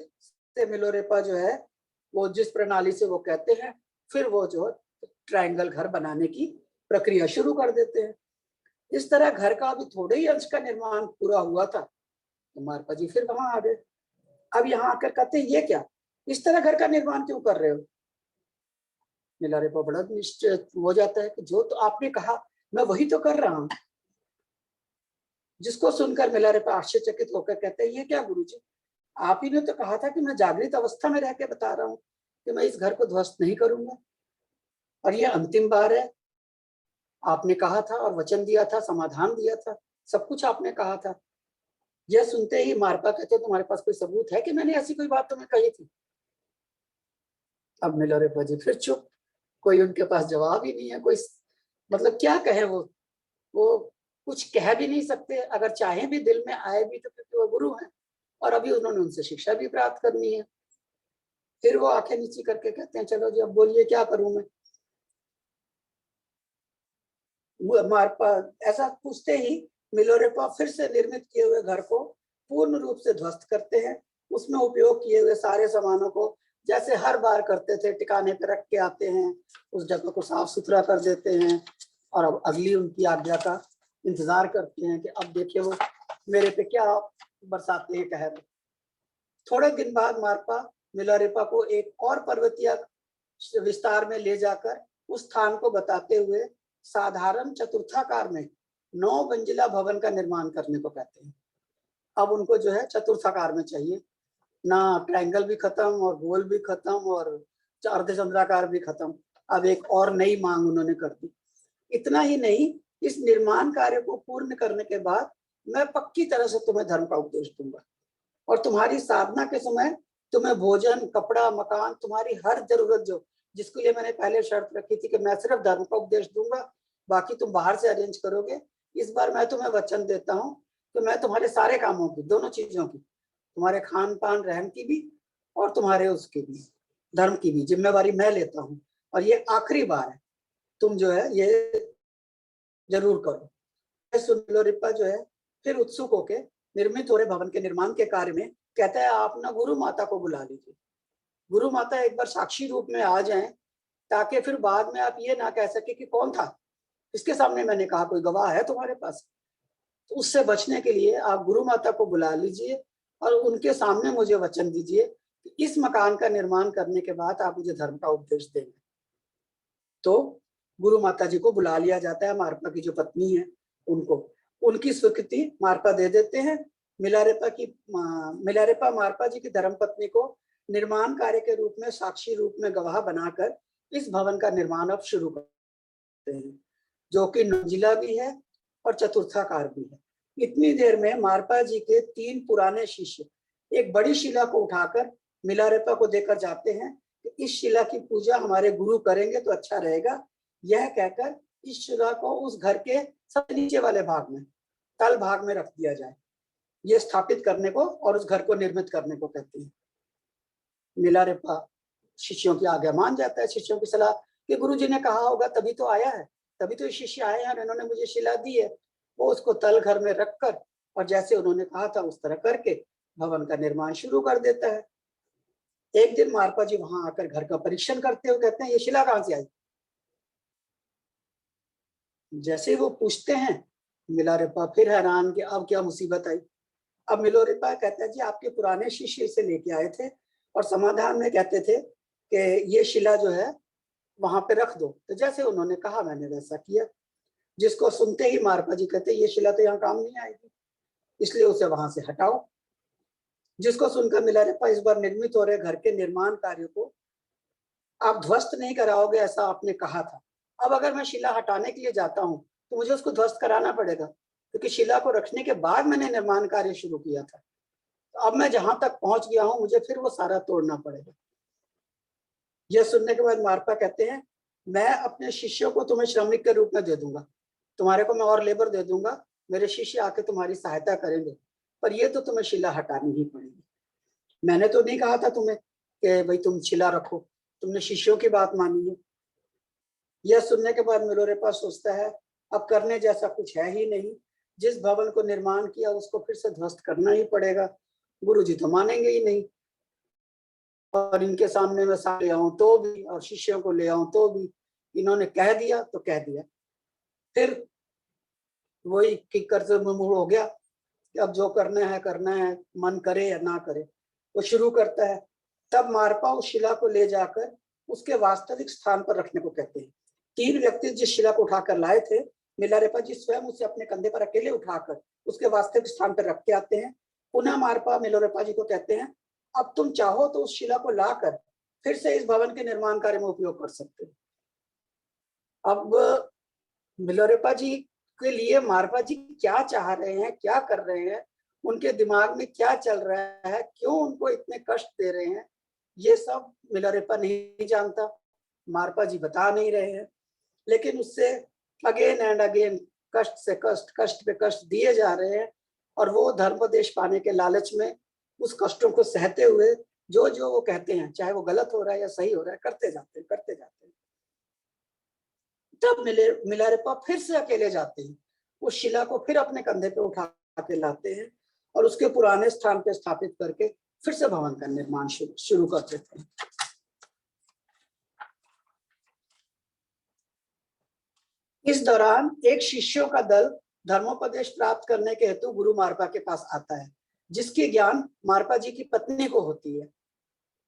से मिलोरेपा जो है वो जिस प्रणाली से वो कहते हैं, फिर वो जो ट्रायंगल घर बनाने की प्रक्रिया शुरू कर देते हैं। इस तरह घर का अभी थोड़े ही अंश का निर्माण पूरा हुआ था तो मारपा जी फिर वहां आ गए। अब यहाँ आकर कहते हैं ये क्या, इस तरह घर का निर्माण क्यों कर रहे हो? मिलारेपा बड़ा निश्चित हो जाता है कि जो तो आपने कहा मैं वही तो कर रहा हूं। जिसको सुनकर मिलारेपा आश्चर्यचकित होकर कहते हैं ये क्या गुरुजी, आप ही ने तो कहा था कि मैं जागृत अवस्था में रह के बता रहा हूँ कि मैं इस घर को ध्वस्त नहीं करूंगा, और ये अंतिम बार है। आपने कहा था और वचन दिया था, समाधान दिया था, सब कुछ आपने कहा था। यह सुनते ही मारपा कहते तुम्हारे पास कोई सबूत है कि मैंने ऐसी कोई बात तुम्हें कही थी? अब मिलारेपा जी फिर चुप, कोई उनके पास जवाब ही नहीं है। कोई मतलब क्या कहे, वो कुछ कह भी नहीं सकते, अगर चाहे भी दिल में आए भी तो, क्योंकि वो गुरु हैं और अभी उन्होंने उनसे शिक्षा भी प्राप्त करनी है। फिर वो आंखें नीची करके कहते हैं चलो जी अब बोलिए क्या करूं मैं। मारपा ऐसा पूछते ही मिलोरेपा फिर से निर्मित किए हुए घर को पूर्ण रूप से ध्वस्त करते हैं। उसमें उपयोग किए हुए सारे सामानों को जैसे हर बार करते थे टिकाने पर रख के आते हैं, उस जगह को साफ सुथरा कर देते हैं और अब अगली उनकी आज्ञा का इंतजार करते हैं कि अब देखिए वो मेरे पे क्या बरसाते हैं कहर। थोड़े दिन बाद मारपा मिलोरेपा को एक और पर्वतीय विस्तार में ले जाकर उस स्थान को बताते हुए साधारण चतुर्थाकार में 9 मंजिला भवन का निर्माण करने को कहते हैं। अब उनको जो है चतुर्थाकार में चाहिए, ना ट्रायंगल भी खत्म और गोल भी खत्म और अर्धचंद्राकार भी खत्म। अब एक और नई मांग उन्होंने कर दी। इतना ही नहीं, इस निर्माण कार्य को पूर्ण करने के बाद मैं पक्की तरह से तुम्हें धर्म का उपदेश दूंगा और तुम्हारी साधना के समय तुम्हें भोजन, कपड़ा, मकान, तुम्हारी हर जरूरत जो जिसके लिए मैंने पहले शर्त रखी थी कि मैं सिर्फ धर्म का उपदेश दूंगा, बाकी तुम बाहर से अरेंज करोगे। इस बार मैं तुम्हें वचन देता हूँ कि मैं तुम्हारे सारे कामों की, दोनों चीजों की, तुम्हारे खान पान रहन की भी और तुम्हारे उसकी भी, धर्म की भी जिम्मेवारी मैं लेता हूँ और ये आखिरी बार है, तुम जो है ये जरूर करो। सुन लो रिप्पा जो है फिर उत्सुक होके निर्मित हो रहे भवन के निर्माण के कार्य में कहता है आप ना गुरु माता को बुला लीजिए। गुरु माता एक बार साक्षी रूप में आ जाएं ताकि फिर बाद में आप ये ना कह सके कि कौन था, इसके सामने मैंने कहा कोई गवाह है तुम्हारे पास। तो उससे बचने के लिए आप गुरु माता को बुला लीजिए और उनके सामने मुझे वचन दीजिए कि इस मकान का निर्माण करने के बाद आप मुझे धर्म का उपदेश देंगे। तो गुरु माता जी को बुला लिया जाता है, मारपा की जो पत्नी है उनको, उनकी स्वीकृति मारपा दे देते हैं। मिलारेपा मारपा जी की धर्म पत्नी को निर्माण कार्य के रूप में, साक्षी रूप में गवाह बनाकर इस भवन का निर्माण अब शुरू करते हैं, जो कि मंजिला भी है और चतुर्थाकार भी है। इतनी देर में मारपा जी के 3 पुराने शिष्य एक बड़ी शिला को उठाकर मिलारेपा को देकर जाते हैं कि इस शिला की पूजा हमारे गुरु करेंगे तो अच्छा रहेगा। यह कहकर इस शिला को उस घर के सबसे नीचे वाले भाग में, तल भाग में रख दिया जाए, ये स्थापित करने को और उस घर को निर्मित करने को कहते हैं। मिलारेपा शिष्यों की आज्ञा मान जाता है, शिष्यों की सलाह कि गुरु जी ने कहा होगा तभी तो आया है, तभी तो ये शिष्य आए हैं और इन्होंने मुझे शिला दी है। वो उसको तल घर में रखकर और जैसे उन्होंने कहा था उस तरह करके भवन का निर्माण शुरू कर देता है। एक दिन मारपा जी वहां आकर घर का परीक्षण करते हुए कहते हैं, ये शिला कहां से आई? जैसे वो पूछते हैं, मिलारेपा फिर हैरान कि अब क्या मुसीबत आई। अब मिलोरेपा कहता है, जी आपके पुराने शिष्य इसे लेके आए थे और समाधान में कहते थे कि ये शिला जो है वहां पे रख दो। तो जैसे उन्होंने कहा मैंने वैसा किया, जिसको सुनते ही मारपा जी कहते ये शिला तो यहाँ काम नहीं आएगी, इसलिए उसे वहां से हटाओ। जिसको सुनकर मिलारेपा इस बार निर्मित हो रहे घर के निर्माण कार्य को आप ध्वस्त नहीं कराओगे ऐसा आपने कहा था। अब अगर मैं शिला हटाने के लिए जाता हूँ तो मुझे उसको ध्वस्त कराना पड़ेगा, क्योंकि शिला को रखने के बाद मैंने निर्माण कार्य शुरू किया था। तो अब मैं जहां तक पहुंच गया हूं मुझे फिर वो सारा तोड़ना पड़ेगा। यह सुनने के बाद मारपा कहते हैं, मैं अपने शिष्यों को तुम्हें श्रमिक के रूप में दे दूंगा, तुम्हारे को मैं और लेबर दे दूंगा, मेरे शिष्य आके तुम्हारी सहायता करेंगे, पर ये तो तुम्हें शिला हटानी ही पड़ेगी। मैंने तो नहीं कहा था तुम्हें कि भाई तुम शिला रखो, तुमने शिष्यों की बात मानी है। यह सुनने के बाद मिलोरेपा सोचता है, अब करने जैसा कुछ है ही नहीं, जिस भवन को निर्माण किया उसको फिर से ध्वस्त करना ही पड़ेगा, गुरुजी तो मानेंगे ही नहीं, और इनके सामने मैं ले आऊं तो भी और शिष्यों को ले आऊं तो भी, इन्होंने कह दिया तो कह दिया। फिर वही किक्कर से मुंह हो गया कि अब जो करना है, मन करे या ना करे। वो शुरू करता है। तब मारपा उस शिला को ले जाकर उसके वास्तविक स्थान पर रखने को कहते हैं। 3 व्यक्ति जिस शिला को उठाकर लाए थे, मिलारेपा जी स्वयं उसे अपने कंधे पर अकेले उठाकर उसके वास्तविक स्थान पर रख के आते हैं। पुनः मारपा मिलोरेपा जी को कहते हैं, अब तुम चाहो तो उस शिला को लाकर फिर से इस भवन के निर्माण कार्य में उपयोग कर सकते हो। अब मिलोरेपा जी के लिए मारपा जी क्या चाह रहे हैं, क्या कर रहे हैं, उनके दिमाग में क्या चल रहा है, क्यों उनको इतने कष्ट दे रहे हैं, ये सब मिलोरेपा नहीं जानता, मारपा जी बता नहीं रहे हैं। लेकिन उससे अगेन एंड अगेन कष्ट से कष्ट, कष्ट पे कष्ट दिए जा रहे हैं, और वो धर्मोपदेश पाने के लालच में उस कष्टों को सहते हुए जो जो वो कहते हैं, चाहे वो गलत हो रहा है या सही हो रहा है, करते जाते हैं। तब मिलारेपा फिर से अकेले जाते हैं, उस शिला को फिर अपने कंधे पे उठा के लाते हैं और उसके पुराने स्थान पे स्थापित करके फिर से भवन का निर्माण शुरू कर देते हैं। इस दौरान एक शिष्यों का दल धर्मोपदेश प्राप्त करने के हेतु गुरु मारपा के पास आता है, जिसकी ज्ञान मारपा जी की पत्नी को होती है,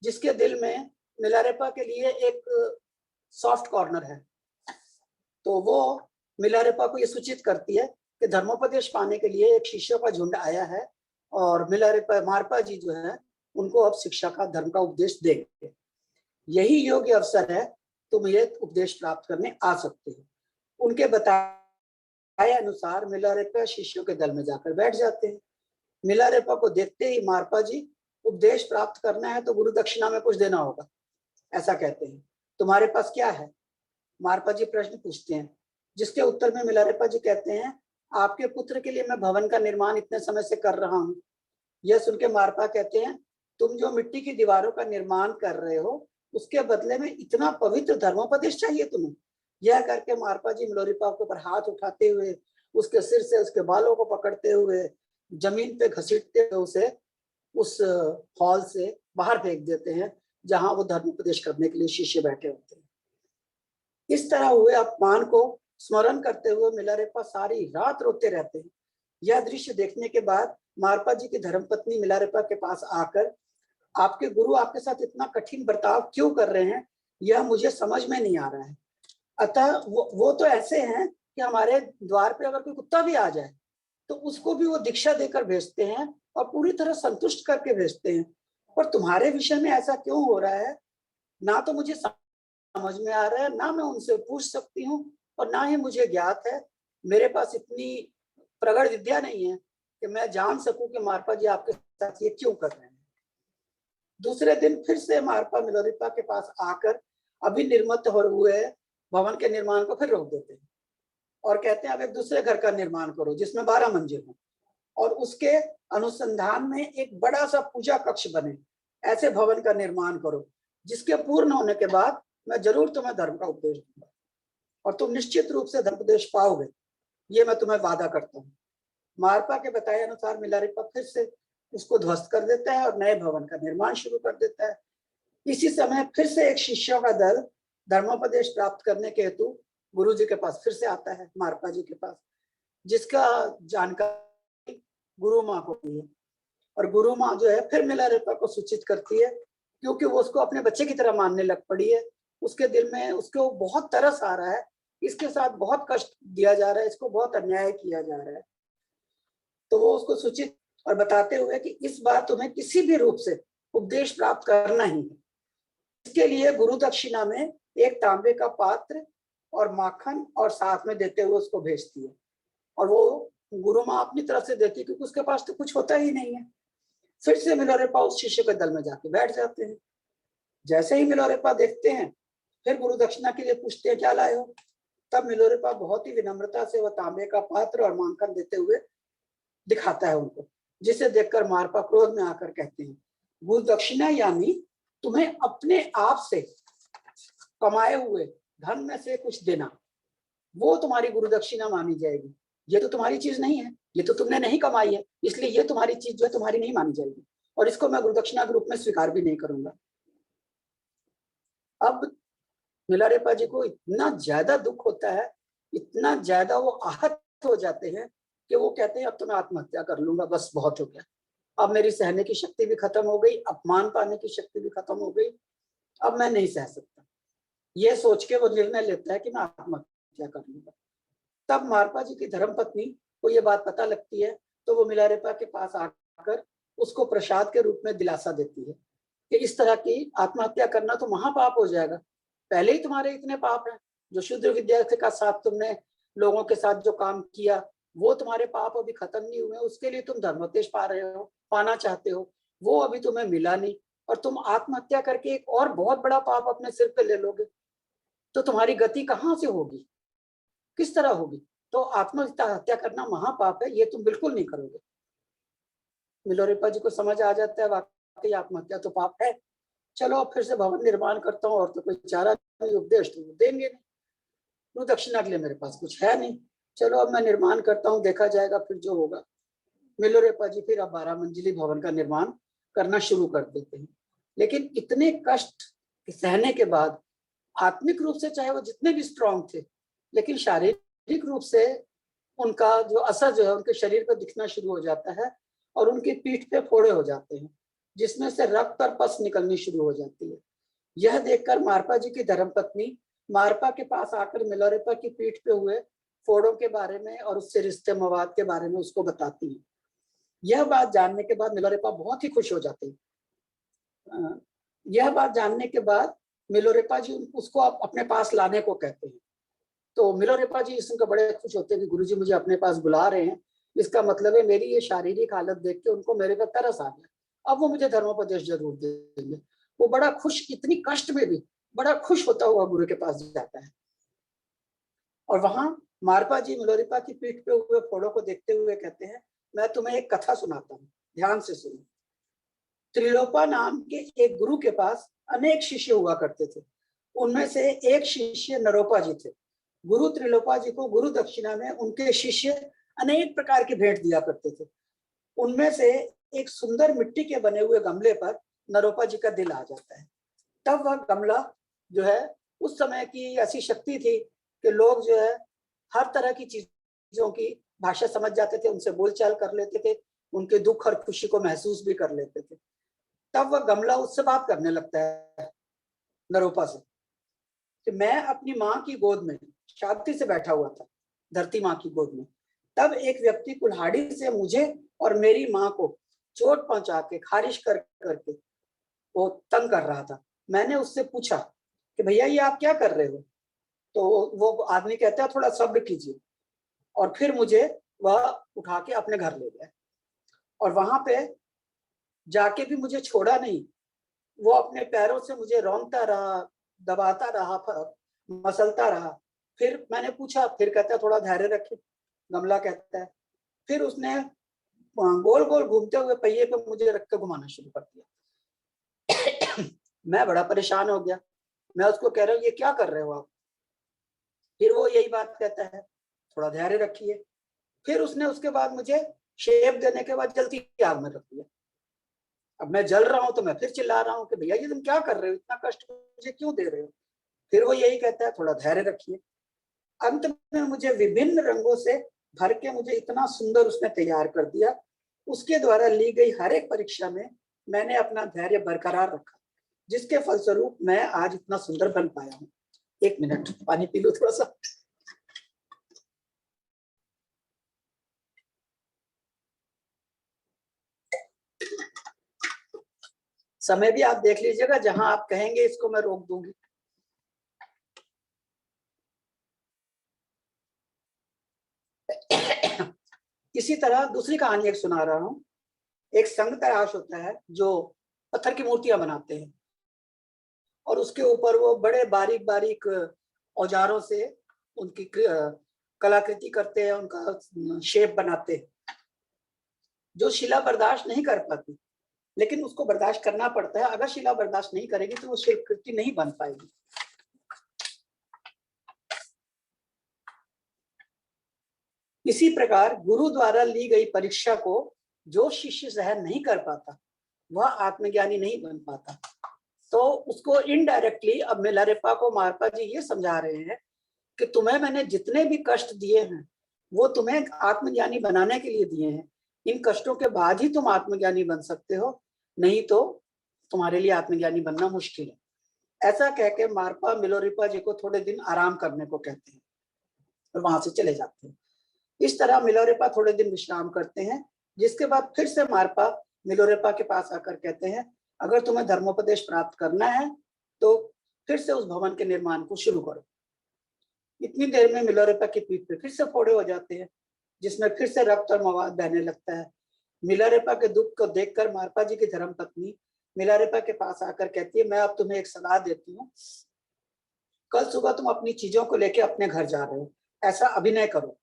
जिसके दिल में मिलारेपा के लिए एक सॉफ्ट कॉर्नर है। तो वो मिलारेपा को ये सूचित करती है कि धर्मोपदेश पाने के लिए एक शिष्यों का झुंड आया है और मिलारेपा मारपा जी जो है उनको अब शिक्षा का, धर्म का उपदेश देंगे। यही योग्य अवसर है, तुम ये उपदेश प्राप्त करने आ सकते हो। उनके बताए अनुसार मिलारेपा शिष्यों के दल में जाकर बैठ जाते हैं। मिलारेपा को देखते ही मारपा जी, उपदेश प्राप्त करना है तो गुरु दक्षिणा में कुछ देना होगा, ऐसा कहते हैं। तुम्हारे पास क्या है? मारपा जी प्रश्न पूछते हैं, जिसके उत्तर में मिलारेपा जी कहते हैं, आपके पुत्र के लिए मैं भवन का निर्माण इतने समय से कर रहा हूँ। यह सुन के मारपा कहते हैं, तुम जो मिट्टी की दीवारों का निर्माण कर रहे हो उसके बदले में इतना पवित्र धर्मोपदेश चाहिए तुम्हें? यह करके मारपा जी मिलोरेपा के ऊपर हाथ उठाते हुए, उसके सिर से उसके बालों को पकड़ते हुए, जमीन पे घसीटते हुए उसे उस हॉल से बाहर फेंक देते हैं जहां वो धर्मोपदेश करने के लिए शिष्य बैठे होते हैं। इस तरह हुए अपमान को स्मरण करते हुए मिलारेपा सारी रात रोते रहते हैं। यह दृश्य देखने के बाद मारपा जी की धर्मपत्नी मिलारेपा के पास आकर, आपके गुरु आपके साथ इतना कठिन बर्ताव क्यों कर रहे हैं, यह मुझे समझ में नहीं आ रहा है। अतः वो तो ऐसे हैं कि हमारे द्वार पे अगर कोई कुत्ता भी आ जाए तो उसको भी वो दीक्षा देकर भेजते हैं और पूरी तरह संतुष्ट करके भेजते हैं, पर तुम्हारे विषय में ऐसा क्यों हो रहा है? ना तो मुझे समझ में आ रहा है, ना मैं उनसे पूछ सकती हूँ और ना ही मुझे ज्ञात है। मेरे पास इतनी प्रगढ़ विद्या नहीं है कि मैं जान सकूं कि मारपा जी आपके साथ ये क्यों कर रहे हैं। दूसरे दिन फिर से मारपा मिलोरेपा के पास आकर अभी निर्मित हो हुए भवन के निर्माण को फिर रोक देते हैं और कहते हैं, अब एक दूसरे घर का निर्माण करो जिसमें 12 मंजिल हो और उसके अनुसंधान में एक बड़ा सा पूजा कक्ष बने, ऐसे भवन का निर्माण करो जिसके पूर्ण होने के बाद मैं जरूर तुम्हें धर्म का उपदेश दूंगा। और तुम निश्चित रूप से धर्मोपदेश पाओगे, ये मैं तुम्हें वादा करता हूँ। मारपा के बताए अनुसार मिलारेपा फिर से उसको ध्वस्त कर देता है और नए भवन का निर्माण शुरू कर देता है। इसी समय फिर से एक शिष्यों का दल धर्मोपदेश प्राप्त करने के हेतु गुरु जी के पास फिर से आता है, मारपा जी के पास, जिसका जानकारी गुरु माँ को दी है। और गुरु माँ जो है फिर मिलारेपा को सूचित करती है, क्योंकि वो उसको अपने बच्चे की तरह मानने लग पड़ी है। उसके दिल में उसको बहुत तरस आ रहा है, इसके साथ बहुत कष्ट दिया जा रहा है, इसको बहुत अन्याय किया जा रहा है। तो वो उसको सूचित और बताते हुए कि इस बार तुम्हें किसी भी रूप से उपदेश प्राप्त करना ही है। इसके लिए गुरु दक्षिणा में एक तांबे का पात्र और माखन और साथ में देते हुए उसको भेजती है। और वो गुरु माँ अपनी तरफ से देती है, क्योंकि उसके पास तो कुछ होता ही नहीं है। फिर से मिलोरेपा उस शिष्य के दल में जाके बैठ जाते हैं। जैसे ही मिलोरेपा देखते हैं, फिर गुरु दक्षिणा के लिए पूछते हैं क्या लाए हो। तब मिलोरेपा बहुत ही विनम्रता से वह तांबे का पात्र और माखन देते हुए दिखाता है उनको, जिसे देखकर मारपा क्रोध में आकर कहते हैं, गुरु दक्षिणा यानी तुम्हें अपने आप से कमाए हुए धन में से कुछ देना, वो तुम्हारी गुरु दक्षिणा मानी जाएगी। ये तो तुम्हारी चीज नहीं है, ये तो तुमने नहीं कमाई है, इसलिए ये तुम्हारी चीज जो है तुम्हारी नहीं मानी जाएगी, और इसको मैं गुरु दक्षिणा के रूप में स्वीकार भी नहीं करूंगा। अब मिलारेपा जी को इतना ज्यादा दुख होता है, इतना ज्यादा वो आहत हो जाते हैं कि वो कहते हैं अब तो मैं आत्महत्या कर लूंगा, बस बहुत हो गया, अब मेरी सहने की शक्ति भी खत्म हो गई, अपमान पाने की शक्ति भी खत्म हो गई, अब मैं नहीं सह सकता। ये सोच के वो निर्णय लेता है कि मैं आत्महत्या कर लूंगा। तब मारपा जी की धर्मपत्नी को ये बात पता लगती है, तो वो मिलारेपा के पास आकर उसको प्रसाद के रूप में दिलासा देती है कि इस तरह की आत्महत्या करना तो महापाप हो जाएगा, पहले ही तुम्हारे इतने पाप हैं, जो शूद्र विद्यार्थी का साथ तुमने लोगों के साथ जो काम किया वो तुम्हारे पाप अभी खत्म नहीं हुए, उसके लिए तुम धर्मोपदेश पा रहे हो, पाना चाहते हो, वो अभी तुम्हें मिला नहीं, और तुम आत्महत्या करके एक और बहुत बड़ा पाप अपने सिर पे ले लोगे, तो तुम्हारी गति कहाँ से होगी, किस तरह होगी। तो आत्महत्या करना महापाप है, ये तुम बिल्कुल नहीं करोगे। मिलोरेपा जी को समझ आ जाता है वाकई आत्महत्या तो पाप है, चलो अब फिर से भवन निर्माण करता हूँ, और तो कोई चारा नहीं, उपदेश तो देंगे नहीं, तो दक्षिणा के लिए मेरे पास कुछ है नहीं, चलो अब मैं निर्माण करता हूँ, देखा जाएगा फिर जो होगा। मिलोरेपा जी फिर अब 12 मंजिली भवन का निर्माण करना शुरू कर देते हैं। लेकिन इतने कष्ट सहने के बाद आत्मिक रूप से चाहे वो जितने भी स्ट्रांग थे, लेकिन शारीरिक रूप से उनका जो असर जो है उनके शरीर पर दिखना शुरू हो जाता है, और उनकी पीठ पे फोड़े हो जाते हैं, जिसमें से रक्त और पस निकलनी शुरू हो जाती है। यह देखकर मारपा जी की धर्मपत्नी मारपा के पास आकर मिलोरेपा की पीठ पे हुए फोड़ों के बारे में और उससे रिश्ते मवाद के बारे में उसको बताती है। यह बात जानने के बाद मिलोरेपा बहुत ही खुश हो जाती है। यह बात जानने के बाद मिलोरेपा जी उसको अपने पास लाने को कहते हैं। तो मिलोरेपा जी इसमें बड़े खुश होते हैं कि गुरुजी मुझे अपने पास बुला रहे हैं, इसका मतलब है मेरी ये शारीरिक हालत देख के उनको मेरे पर तरस आ गया, अब वो मुझे धर्मोपदेश जरूर देंगे। वो बड़ा खुश, इतनी कष्ट में भी बड़ा खुश होता हुआ गुरु के पास जाता है, और वहां मारपा जी मिलोरेपा की पीठ पे हुए फोड़ों को देखते हुए कहते हैं, मैं तुम्हें एक कथा सुनाता हूँ, ध्यान से सुनो। त्रिलोपा नाम के एक गुरु के पास अनेक शिष्य हुआ करते थे। उनमें से एक शिष्य नरोपा जी थे। गुरु त्रिलोपा जी को गुरु दक्षिणा में उनके शिष्य अनेक प्रकार की भेंट दिया करते थे। उनमें से एक सुंदर मिट्टी के बने हुए गमले पर नरोपा जी का दिल आ जाता है। तब वह गमला जो है, उस समय की ऐसी शक्ति थी कि लोग जो है हर तरह की चीजों की भाषा समझ जाते थे, उनसे बोलचाल कर लेते थे, उनके दुख और खुशी को महसूस भी कर लेते थे। तब वह गमला उससे बात करने लगता है नरोपा से कि मैं अपनी माँ की गोद में शांति से बैठा हुआ था, धरती माँ की गोद में। तब एक व्यक्ति कुल्हाड़ी से मुझे और मेरी माँ को चोट पहुंचा के खारिश करके वो तंग कर रहा था। मैंने उससे पूछा कि भैया ये आप क्या कर रहे हो, तो वो आदमी कहता है थोड़ा सब्र कीजिए, और फिर मुझे वह उठा के अपने घर ले गया, और वहां पे जाके भी मुझे छोड़ा नहीं, वो अपने पैरों से मुझे रौंदता रहा, दबाता रहा, मसलता रहा। फिर मैंने पूछा, फिर कहता है थोड़ा धैर्य रखे, गमला कहता है। फिर उसने गोल गोल घूमते हुए पहिए पे मुझे रख के घुमाना शुरू कर दिया। मैं बड़ा परेशान हो गया, मैं उसको कह रहा हूँ ये क्या कर रहे हो आप, फिर वो यही बात कहता है, थोड़ा धैर्य रखिए। फिर उसने उसके बाद मुझे शेप देने के बाद जलती आग में रख दिया। अब मैं जल रहा हूं तो मैं फिर चिल्ला रहा हूँ कि भैया ये तुम क्या कर रहे हो, इतना कष्ट मुझे क्यों दे रहे हो। फिर वो यही कहता है, थोड़ा धैर्य रखिए। अंत में मुझे विभिन्न रंगों से भर के मुझे इतना सुंदर उसने तैयार कर दिया। उसके द्वारा ली गई हर एक परीक्षा में मैंने अपना धैर्य बरकरार रखा, जिसके फलस्वरूप मैं आज इतना सुंदर बन पाया हूँ। 1 मिनट पानी पी लो थोड़ा सा। समय भी आप देख लीजिएगा, जहां आप कहेंगे इसको मैं रोक दूंगी। इसी तरह दूसरी कहानी एक सुना रहा हूं। एक संघ तराश होता है जो पत्थर की मूर्तियां बनाते हैं और उसके ऊपर वो बड़े बारीक बारीक औजारों से उनकी कलाकृति करते हैं, उनका शेप बनाते हैं। जो शिला बर्दाश्त नहीं कर पाती, लेकिन उसको बर्दाश्त करना पड़ता है। अगर शिला बर्दाश्त नहीं करेगी तो वो शिल्पकृति नहीं बन पाएगी। इसी प्रकार गुरु द्वारा ली गई परीक्षा को जो शिष्य सहन नहीं कर पाता, वह आत्मज्ञानी नहीं बन पाता। तो उसको इनडायरेक्टली अब मिलारेपा को मारपा जी ये समझा रहे हैं कि तुम्हें मैंने जितने भी कष्ट दिए हैं वो तुम्हें आत्मज्ञानी बनाने के लिए दिए हैं। इन कष्टों के बाद ही तुम आत्मज्ञानी बन सकते हो, नहीं तो तुम्हारे लिए आत्मज्ञानी बनना मुश्किल है। ऐसा कह के मारपा मिलोरिपा जी को थोड़े दिन आराम करने को कहते हैं और वहां से चले जाते हैं। इस तरह मिलोरेपा थोड़े दिन विश्राम करते हैं, जिसके बाद फिर से मारपा मिलोरेपा के पास आकर कहते हैं, अगर तुम्हें धर्मोपदेश प्राप्त करना है तो फिर से उस भवन के निर्माण को शुरू करो। इतनी देर में मिलोरेपा की पीठ पे फिर से फोड़े हो जाते हैं, जिसमें फिर से रक्त और मवाद बहने लगता है। मिलारेपा के दुख को देखकर मारपा जी की धर्मपत्नी मिलारेपा के पास आकर कहती है, मैं अब तुम्हें एक सलाह देती हूँ। कल सुबह तुम अपनी चीजों को लेकर अपने घर जा रहे हो, ऐसा अभिनय करो।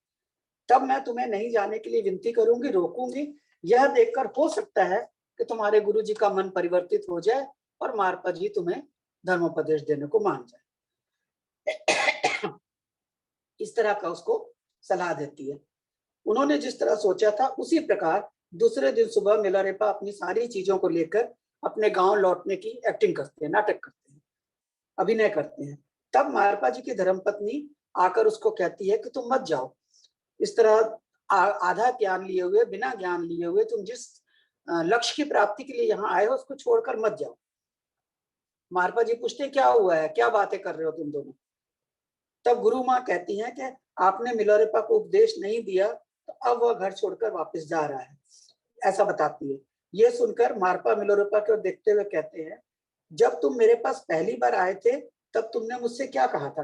तब मैं तुम्हें नहीं जाने के लिए विनती करूंगी, रोकूंगी। यह देखकर हो सकता है कि तुम्हारे गुरु जी का मन परिवर्तित हो जाए और मारपा जी तुम्हें धर्मोपदेश देने को मान जाए। इस तरह का उसको सलाह देती है। उन्होंने जिस तरह सोचा था उसी प्रकार दूसरे दिन सुबह मिलारेपा अपनी सारी चीजों को लेकर अपने गांव लौटने की एक्टिंग करते हैं, नाटक करते हैं, अभिनय करते हैं। तब मारपा जी की धर्मपत्नी आकर उसको कहती है कि तुम मत जाओ। इस तरह आधा ज्ञान लिए हुए, बिना ज्ञान लिए हुए तुम जिस लक्ष्य की प्राप्ति के लिए यहाँ आए हो उसको छोड़कर मत जाओ। मारपा जी पूछते क्या हुआ है, क्या बातें कर रहे हो तुम दोनों। तब गुरु माँ कहती हैं कि आपने मिलोरेपा को उपदेश नहीं दिया तो अब वह घर छोड़कर वापस जा रहा है, ऐसा बताती है। ये सुनकर मारपा मिलोरेपा को देखते हुए कहते हैं, जब तुम मेरे पास पहली बार आए थे तब तुमने मुझसे क्या कहा था?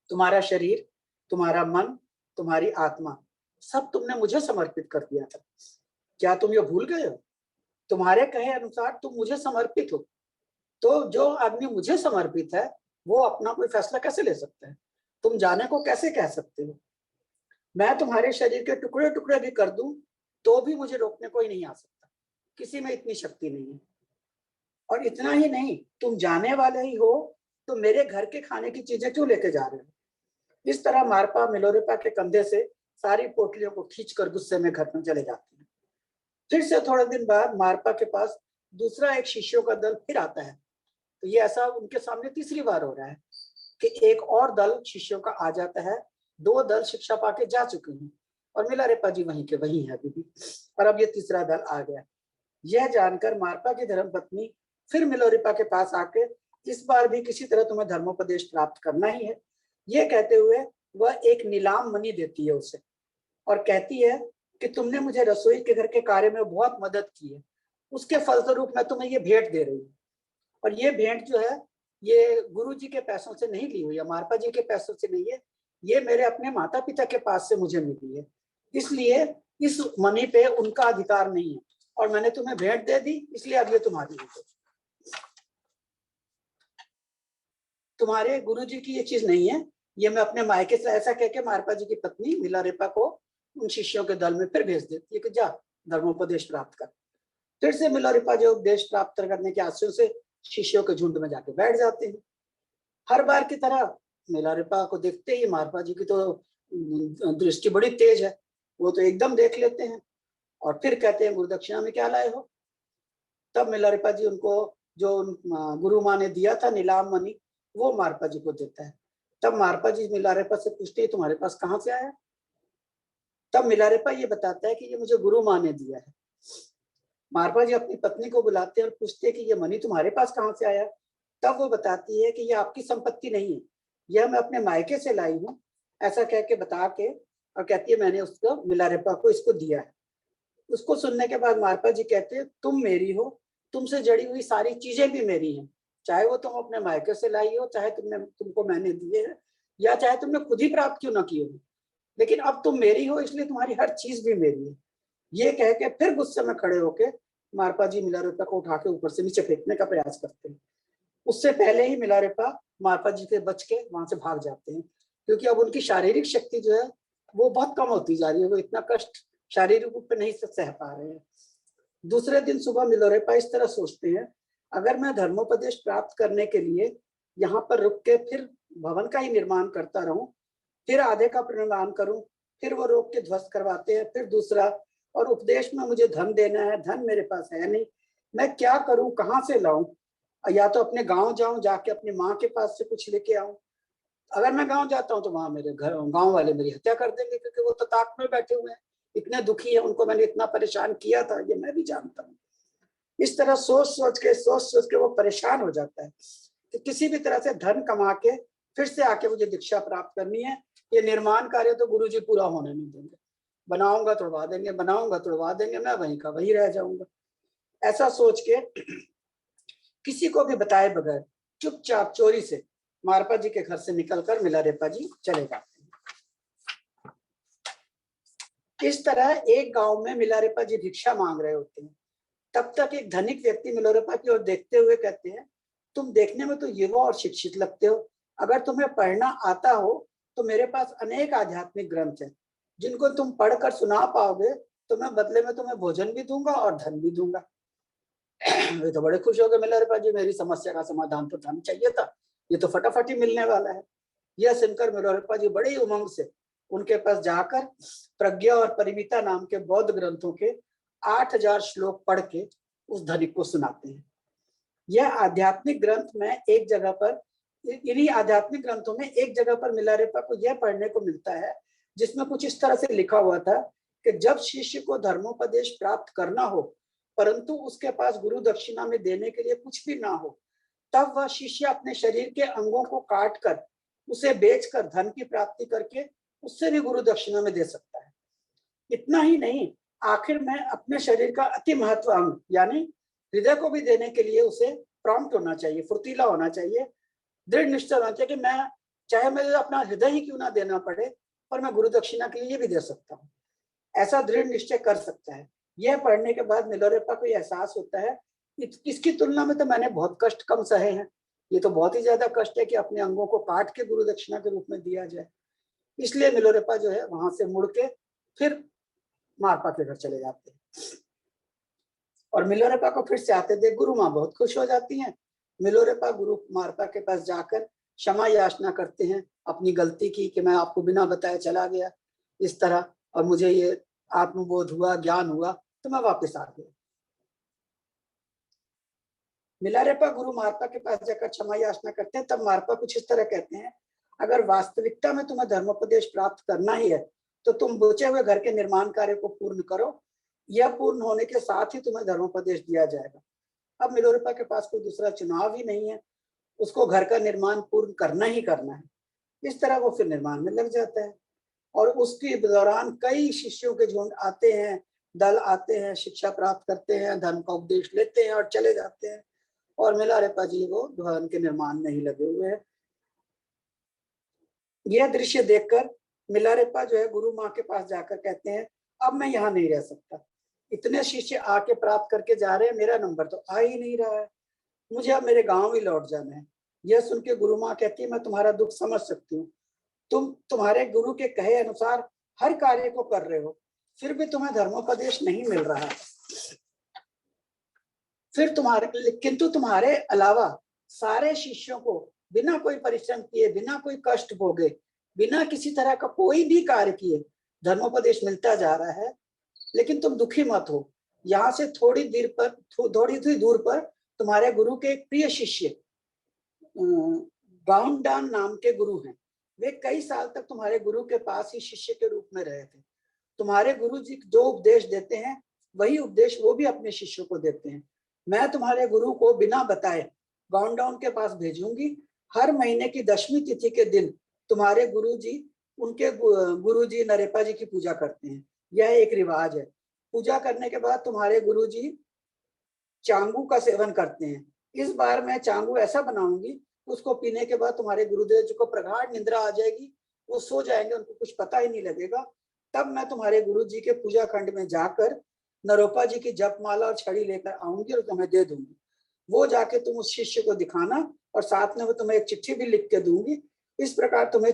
तुम्हारा शरीर, तुम्हारा मन, तुम्हारी आत्मा सब तुमने मुझे समर्पित कर दिया था। क्या तुम ये भूल गए हो? तुम्हारे कहे अनुसार तुम मुझे समर्पित हो, तो जो आदमी मुझे समर्पित है वो अपना कोई फैसला कैसे ले सकता है? तुम जाने को कैसे कह सकते हो? मैं तुम्हारे शरीर के टुकड़े टुकड़े भी कर दूं तो भी मुझे रोकने कोई नहीं आ सकता। किसी में इतनी शक्ति नहीं है। और इतना ही नहीं, तुम जाने वाले ही हो तो मेरे घर के खाने की चीजें क्यों लेके जा रहे हो? इस तरह मारपा मिलोरेपा के कंधे से सारी पोटलियों को खींचकर गुस्से में घर में चले जाते हैं। फिर से थोड़े दिन बाद मारपा के पास दूसरा एक शिष्यों का दल फिर आता है। तो ये ऐसा उनके सामने तीसरी बार हो रहा है कि एक और दल शिष्यों का आ जाता है। 2 दल शिक्षा पाके जा चुके हैं और मिलारेपा जी वहीं के वहीं है अभी भी, और अब ये तीसरा दल आ गया। यह जानकर मारपा की धर्मपत्नी फिर मिलोरेपा के पास आके, इस बार भी किसी तरह तुम्हें धर्मोपदेश प्राप्त करना ही है, ये कहते हुए वह एक नीलाम मणि देती है उसे और कहती है कि तुमने मुझे रसोई के घर के कार्य में बहुत मदद की है, उसके फलस्वरूप मैं तुम्हें ये भेंट दे रही हूँ। और ये भेंट जो है ये गुरु जी के पैसों से नहीं ली हुई है, मारपा जी के पैसों से नहीं है, ये मेरे अपने माता पिता के पास से मुझे मिली है। इसलिए इस मणि पे उनका अधिकार नहीं है और मैंने तुम्हें भेंट दे दी, इसलिए अब ये तुम्हारी है। तुम्हारे गुरु जी की ये चीज नहीं है, ये मैं अपने मायके से, ऐसा कह के मारपा जी की पत्नी मिलारेपा को उन शिष्यों के दल में फिर भेज देती है कि जा धर्मोपदेश प्राप्त कर। फिर से मिलारेपा जो उपदेश प्राप्त करने के आशय से शिष्यों के झुंड में जाके बैठ जाते हैं। हर बार की तरह मिलारेपा को देखते ही मारपा जी की तो दृष्टि बड़ी तेज है, वो तो एकदम देख लेते हैं और फिर कहते हैं गुरुदक्षिणा में क्या लाए हो। तब मिलारेपा जी उनको जो गुरु माँ ने दिया था नीलाम मणि, वो मारपा जी को देता है। तब मारपा जी मिलारेपा से पूछते हैं तुम्हारे पास कहाँ से आया। तब मिलारेपा ये बताता है कि ये मुझे गुरु माँ ने दिया है। मारपा जी अपनी पत्नी को बुलाते हैं और पूछते हैं कि ये मणि तुम्हारे पास कहाँ से आया। तब वो बताती है कि ये आपकी संपत्ति नहीं है, यह मैं अपने मायके से लाई हूँ, ऐसा कह के बता के, और कहती है मैंने उसको मिलारेपा को इसको दिया है। उसको सुनने के बाद मारपा जी कहते हैं तुम मेरी हो, तुमसे जड़ी हुई सारी चीजें भी मेरी हैं, चाहे वो तुम अपने मायके से लाई हो, चाहे तुमको मैंने दिए हैं, या चाहे तुमने खुद ही प्राप्त क्यों ना किए हो, लेकिन अब तुम मेरी हो इसलिए तुम्हारी हर चीज भी मेरी है। ये कह के फिर गुस्से में खड़े होके मारपा जी मिलारेपा को उठा के ऊपर से नीचे फेंकने का प्रयास करते हैं। उससे पहले ही मिलारेपा मारपा जी के बच के वहां से भाग जाते हैं, क्योंकि अब उनकी शारीरिक शक्ति जो है वो बहुत कम होती जा रही है, वो इतना कष्ट शारीरिक रूप में नहीं सह पा रहे हैं। दूसरे दिन सुबह मिलारेपा इस तरह सोचते हैं, अगर मैं धर्मोपदेश प्राप्त करने के लिए यहाँ पर रुक के फिर भवन का ही निर्माण करता रहूं, फिर आधे का निर्माण करूं, फिर वो रोक के ध्वस्त करवाते हैं, फिर दूसरा, और उपदेश में मुझे धन देना है, धन मेरे पास है नहीं, मैं क्या करूं, कहाँ से लाऊं, या तो अपने गांव जाऊं, जाके अपनी माँ के पास से कुछ लेके आऊं। अगर मैं गांव जाता हूं तो वहां मेरे घर गांव वाले मेरी हत्या कर देंगे, क्योंकि वो तो ताक में बैठे हुए हैं, इतने दुखी है, उनको मैंने इतना परेशान किया था, ये मैं भी जानता हूँ। इस तरह सोच सोच के वो परेशान हो जाता है कि किसी भी तरह से धन कमा के फिर से आके मुझे दीक्षा प्राप्त करनी है, ये निर्माण कार्य तो गुरुजी पूरा होने नहीं देंगे, बनाऊंगा तुड़वा देंगे, बनाऊंगा तुड़वा देंगे, मैं वहीं का वहीं रह जाऊंगा। ऐसा सोच के किसी को भी बताए बगैर चुपचाप चोरी से मारपा जी के घर से निकलकर मिलारेपा जी चले जाते हैं। इस तरह एक गांव में मिलारेपा जी भिक्षा मांग रहे होते हैं, तब तक एक धनिक व्यक्ति मिलारेपा की ओर देखते हुए कहते हैं, तुम देखने में तो युवा और शिक्षित लगते हो, अगर तुम्हें पढ़ना आता हो तो मेरे पास अनेक आध्यात्मिक ग्रंथ हैं, जिनको तुम पढ़कर सुना पाओगे तो मैं बदले में तुम्हें भोजन भी दूंगा और धन भी दूंगा। ये तो बड़े खुश हो गए मिलारेपा जी, मेरी समस्या का समाधान तो धन चाहिए था, ये तो फटाफट ही मिलने वाला है। यह सुनकर मिलारेपा जी बड़े उमंग से उनके पास जाकर प्रज्ञा और परिमिता नाम के बौद्ध ग्रंथों के 8000 श्लोक पढ़ के उस धनिक को सुनाते हैं। यह आध्यात्मिक ग्रंथ में एक जगह पर, इन्हीं आध्यात्मिक ग्रंथों में एक जगह पर मिलारेपा को यह पढ़ने को मिलता है, जिसमें कुछ इस तरह से लिखा हुआ था कि जब शिष्य को धर्मोपदेश प्राप्त करना हो परंतु उसके पास गुरु दक्षिणा में देने के लिए कुछ भी ना हो, तब वह शिष्य अपने शरीर के अंगों को काट कर उसे बेचकर धन की प्राप्ति करके उससे भी गुरु दक्षिणा में दे सकता है। इतना ही नहीं, आखिर में अपने शरीर का अति महत्व अंग यानी हृदय को भी देने के लिए उसे प्रॉम्प्ट होना चाहिए, फुर्तीला होना चाहिए, दृढ़ निश्चय होना चाहिए कि मैं चाहे मुझे अपना हृदय ही क्यों ना देना पड़े, पर मैं गुरु दक्षिणा के लिए भी दे सकता हूँ। ऐसा दृढ़ निश्चय कर सकता है। यह पढ़ने के बाद मिलारेपा को एहसास होता है इसकी तुलना में तो मैंने बहुत कष्ट कम सहे हैं, ये तो बहुत ही ज्यादा कष्ट है कि अपने अंगों को काट के गुरु दक्षिणा के रूप में दिया जाए। इसलिए मिलारेपा जो है वहां से मुड़ के फिर मारपा के घर चले जाते हैं और मिलारेपा को फिर से आते देख गुरु माँ बहुत खुश हो जाती हैं। मिलारेपा गुरु मारपा के पास जाकर क्षमा याचना करते हैं अपनी गलती की कि मैं आपको बिना बताए चला गया इस तरह, और मुझे ये आत्मबोध हुआ, ज्ञान हुआ, तो मैं वापस आ गया। मिलारेपा गुरु मारपा के पास जाकर क्षमा याचना करते हैं, तब मारपा कुछ इस तरह कहते हैं, अगर वास्तविकता में तुम्हें धर्मोपदेश प्राप्त करना ही है तो तुम बचे हुए घर के निर्माण कार्य को पूर्ण करो, यह पूर्ण होने के साथ ही तुम्हें धर्मोपदेश दिया जाएगा। अब मिलारेपा के पास कोई दूसरा चुनाव ही नहीं है, उसको घर का निर्माण पूर्ण करना ही करना है। इस तरह वो फिर निर्माण में लग जाता है और उसके दौरान कई शिष्यों के झुंड आते हैं, दल आते हैं, शिक्षा प्राप्त करते हैं, धर्म का उपदेश लेते हैं और चले जाते हैं, और मिलारेपा जी वो भवन के निर्माण में ही लगे हुए हैं। यह दृश्य देखकर मिलारेपा जो है गुरु माँ के पास जाकर कहते हैं, अब मैं यहाँ नहीं रह सकता, इतने शिष्य आके प्राप्त करके जा रहे हैं, मेरा नंबर तो आ ही नहीं रहा है, मुझे अब मेरे गांव ही लौट जाना है। यह सुन के गुरु माँ कहती है, मैं तुम्हारा दुख समझ सकती हूँ, तुम्हारे गुरु के कहे अनुसार हर कार्य को कर रहे हो, फिर भी तुम्हें धर्मोपदेश नहीं मिल रहा है, फिर किंतु तुम्हारे अलावा सारे शिष्यों को बिना कोई परिश्रम किए, बिना कोई कष्ट भोगे, बिना किसी तरह का कोई भी कार्य किए धर्मोपदेश मिलता जा रहा है। लेकिन तुम दुखी मत हो, यहाँ से थोड़ी थोड़ी दूर पर तुम्हारे गुरु के एक प्रिय शिष्य गाउंडान नाम के गुरु हैं। वे कई साल तक तुम्हारे गुरु के पास ही शिष्य के रूप में रहे थे। तुम्हारे गुरु जी जो उपदेश देते हैं वही उपदेश वो भी अपने शिष्यों को देते हैं। मैं तुम्हारे गुरु को बिना बताए गाउंडाउन के पास भेजूंगी। हर महीने की 10वीं तिथि के दिन तुम्हारे गुरु जी उनके गुरु जी नरेपा जी की पूजा करते हैं। यह एक रिवाज है। पूजा करने के बाद तुम्हारे गुरु जी चांगू का सेवन करते हैं। इस बार मैं चांगू ऐसा बनाऊंगी, उसको पीने के बाद तुम्हारे गुरुदेव जी को प्रगाढ़ निद्रा आ जाएगी, वो सो जाएंगे, उनको कुछ पता ही नहीं लगेगा। तब मैं तुम्हारे गुरु जी के पूजा खंड में जाकर नरोपा जी की जपमाला और छड़ी लेकर आऊंगी और तुम्हें दे दूंगी। वो जाके तुम उस शिष्य को दिखाना और साथ में वो तुम्हें एक चिट्ठी भी लिख के दूंगी। इस प्रकार तुम्हें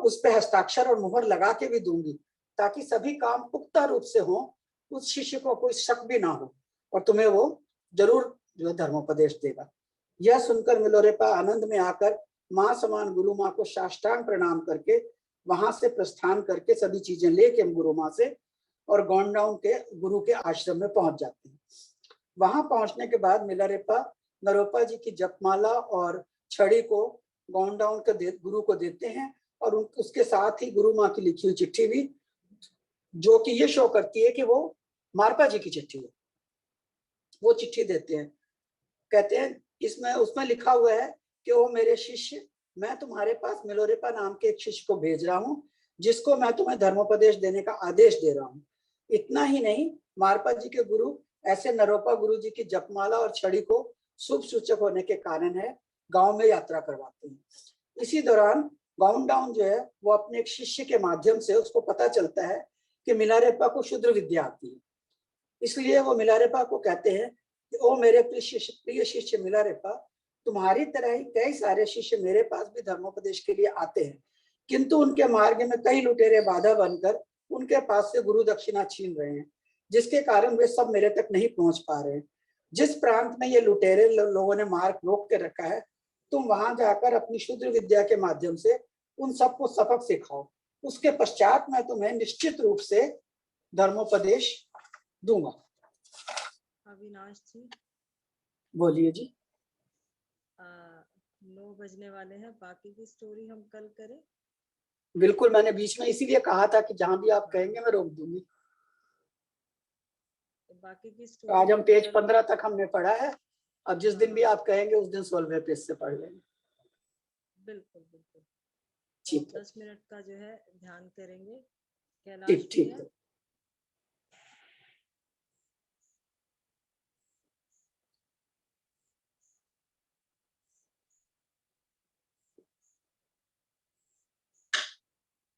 उस पे हस्ताक्षर और मुहर लगा के भी दूंगी, ताकि सभी काम पुख्ता रूप से हो, उस शिष्य को कोई शक भी ना हो और तुम्हें वो जरूर जो है धर्मोपदेश देगा। यह सुनकर मिलोरेपा आनंद में आकर माँ समान गुरु माँ को साष्टांग प्रणाम करके वहां से प्रस्थान करके सभी चीजें लेके हम गुरु माँ से और गाउंडाउन के गुरु के आश्रम में पहुंच जाते हैं। वहां पहुंचने के बाद मिलारेपा नरोपा जी की जपमाला और छड़ी को गाउंडाउन के गुरु को देते हैं और उसके साथ ही गुरु माँ की लिखी हुई चिट्ठी भी, जो कि ये शो करती है कि वो मारपा जी की चिट्ठी है, वो चिट्ठी देते हैं। कहते हैं इसमें उसमें लिखा हुआ है कि वो मेरे शिष्य, मैं तुम्हारे पास मिलोरेपा नाम के एक शिष्य को भेज रहा हूँ, जिसको मैं तुम्हें धर्मोपदेश देने का आदेश दे रहा हूँ। इतना ही नहीं, मारपा जी के गुरु ऐसे नरोपा गुरु जी की जपमाला और छड़ी को शुभ सूचक होने के कारण है गांव में यात्रा करवाते हैं। इसी दौरान गाउंडाउन जो है वो अपने एक शिष्य के माध्यम से उसको पता चलता है कि मिलारेपा को शुद्र विद्या आती है। इसलिए वो मिलारेपा को कहते हैं कि ओ मेरे प्रिय शिष्य मिलारेपा, तुम्हारी तरह ही कई सारे शिष्य मेरे पास भी धर्मोपदेश के लिए आते हैं, किंतु उनके मार्ग में कई लुटेरे बाधा बनकर उनके पास से गुरु दक्षिणा छीन रहे हैं, जिसके कारण वे सब मेरे तक नहीं पहुंच पा रहे हैं। जिस प्रांत में ये लुटेरे लोगों ने मार्ग रोक के रखा है, तुम वहां जाकर अपनी शुद्र विद्या के माध्यम से उन सबको सबक सिखाओ। उसके पश्चात मैं तुम्हें निश्चित रूप से धर्मोपदेश दूंगा। अविनाश जी बोलिए जी। 9 बजने वाले हैं, बाकी की स्टोरी हम कल करें। बिल्कुल, मैंने बीच में इसीलिए कहा था कि जहां भी आप कहेंगे मैं रोक दूंगी। बाकी की तो आज हम पेज 15 तक हमने पढ़ा है। अब जिस दिन भी आप कहेंगे उस दिन 16वें पेज से पढ़ लेंगे। बिल्कुल बिल्कुल, ठीक है, 10 मिनट का जो है ध्यान करेंगे। कैलाश ठीक है।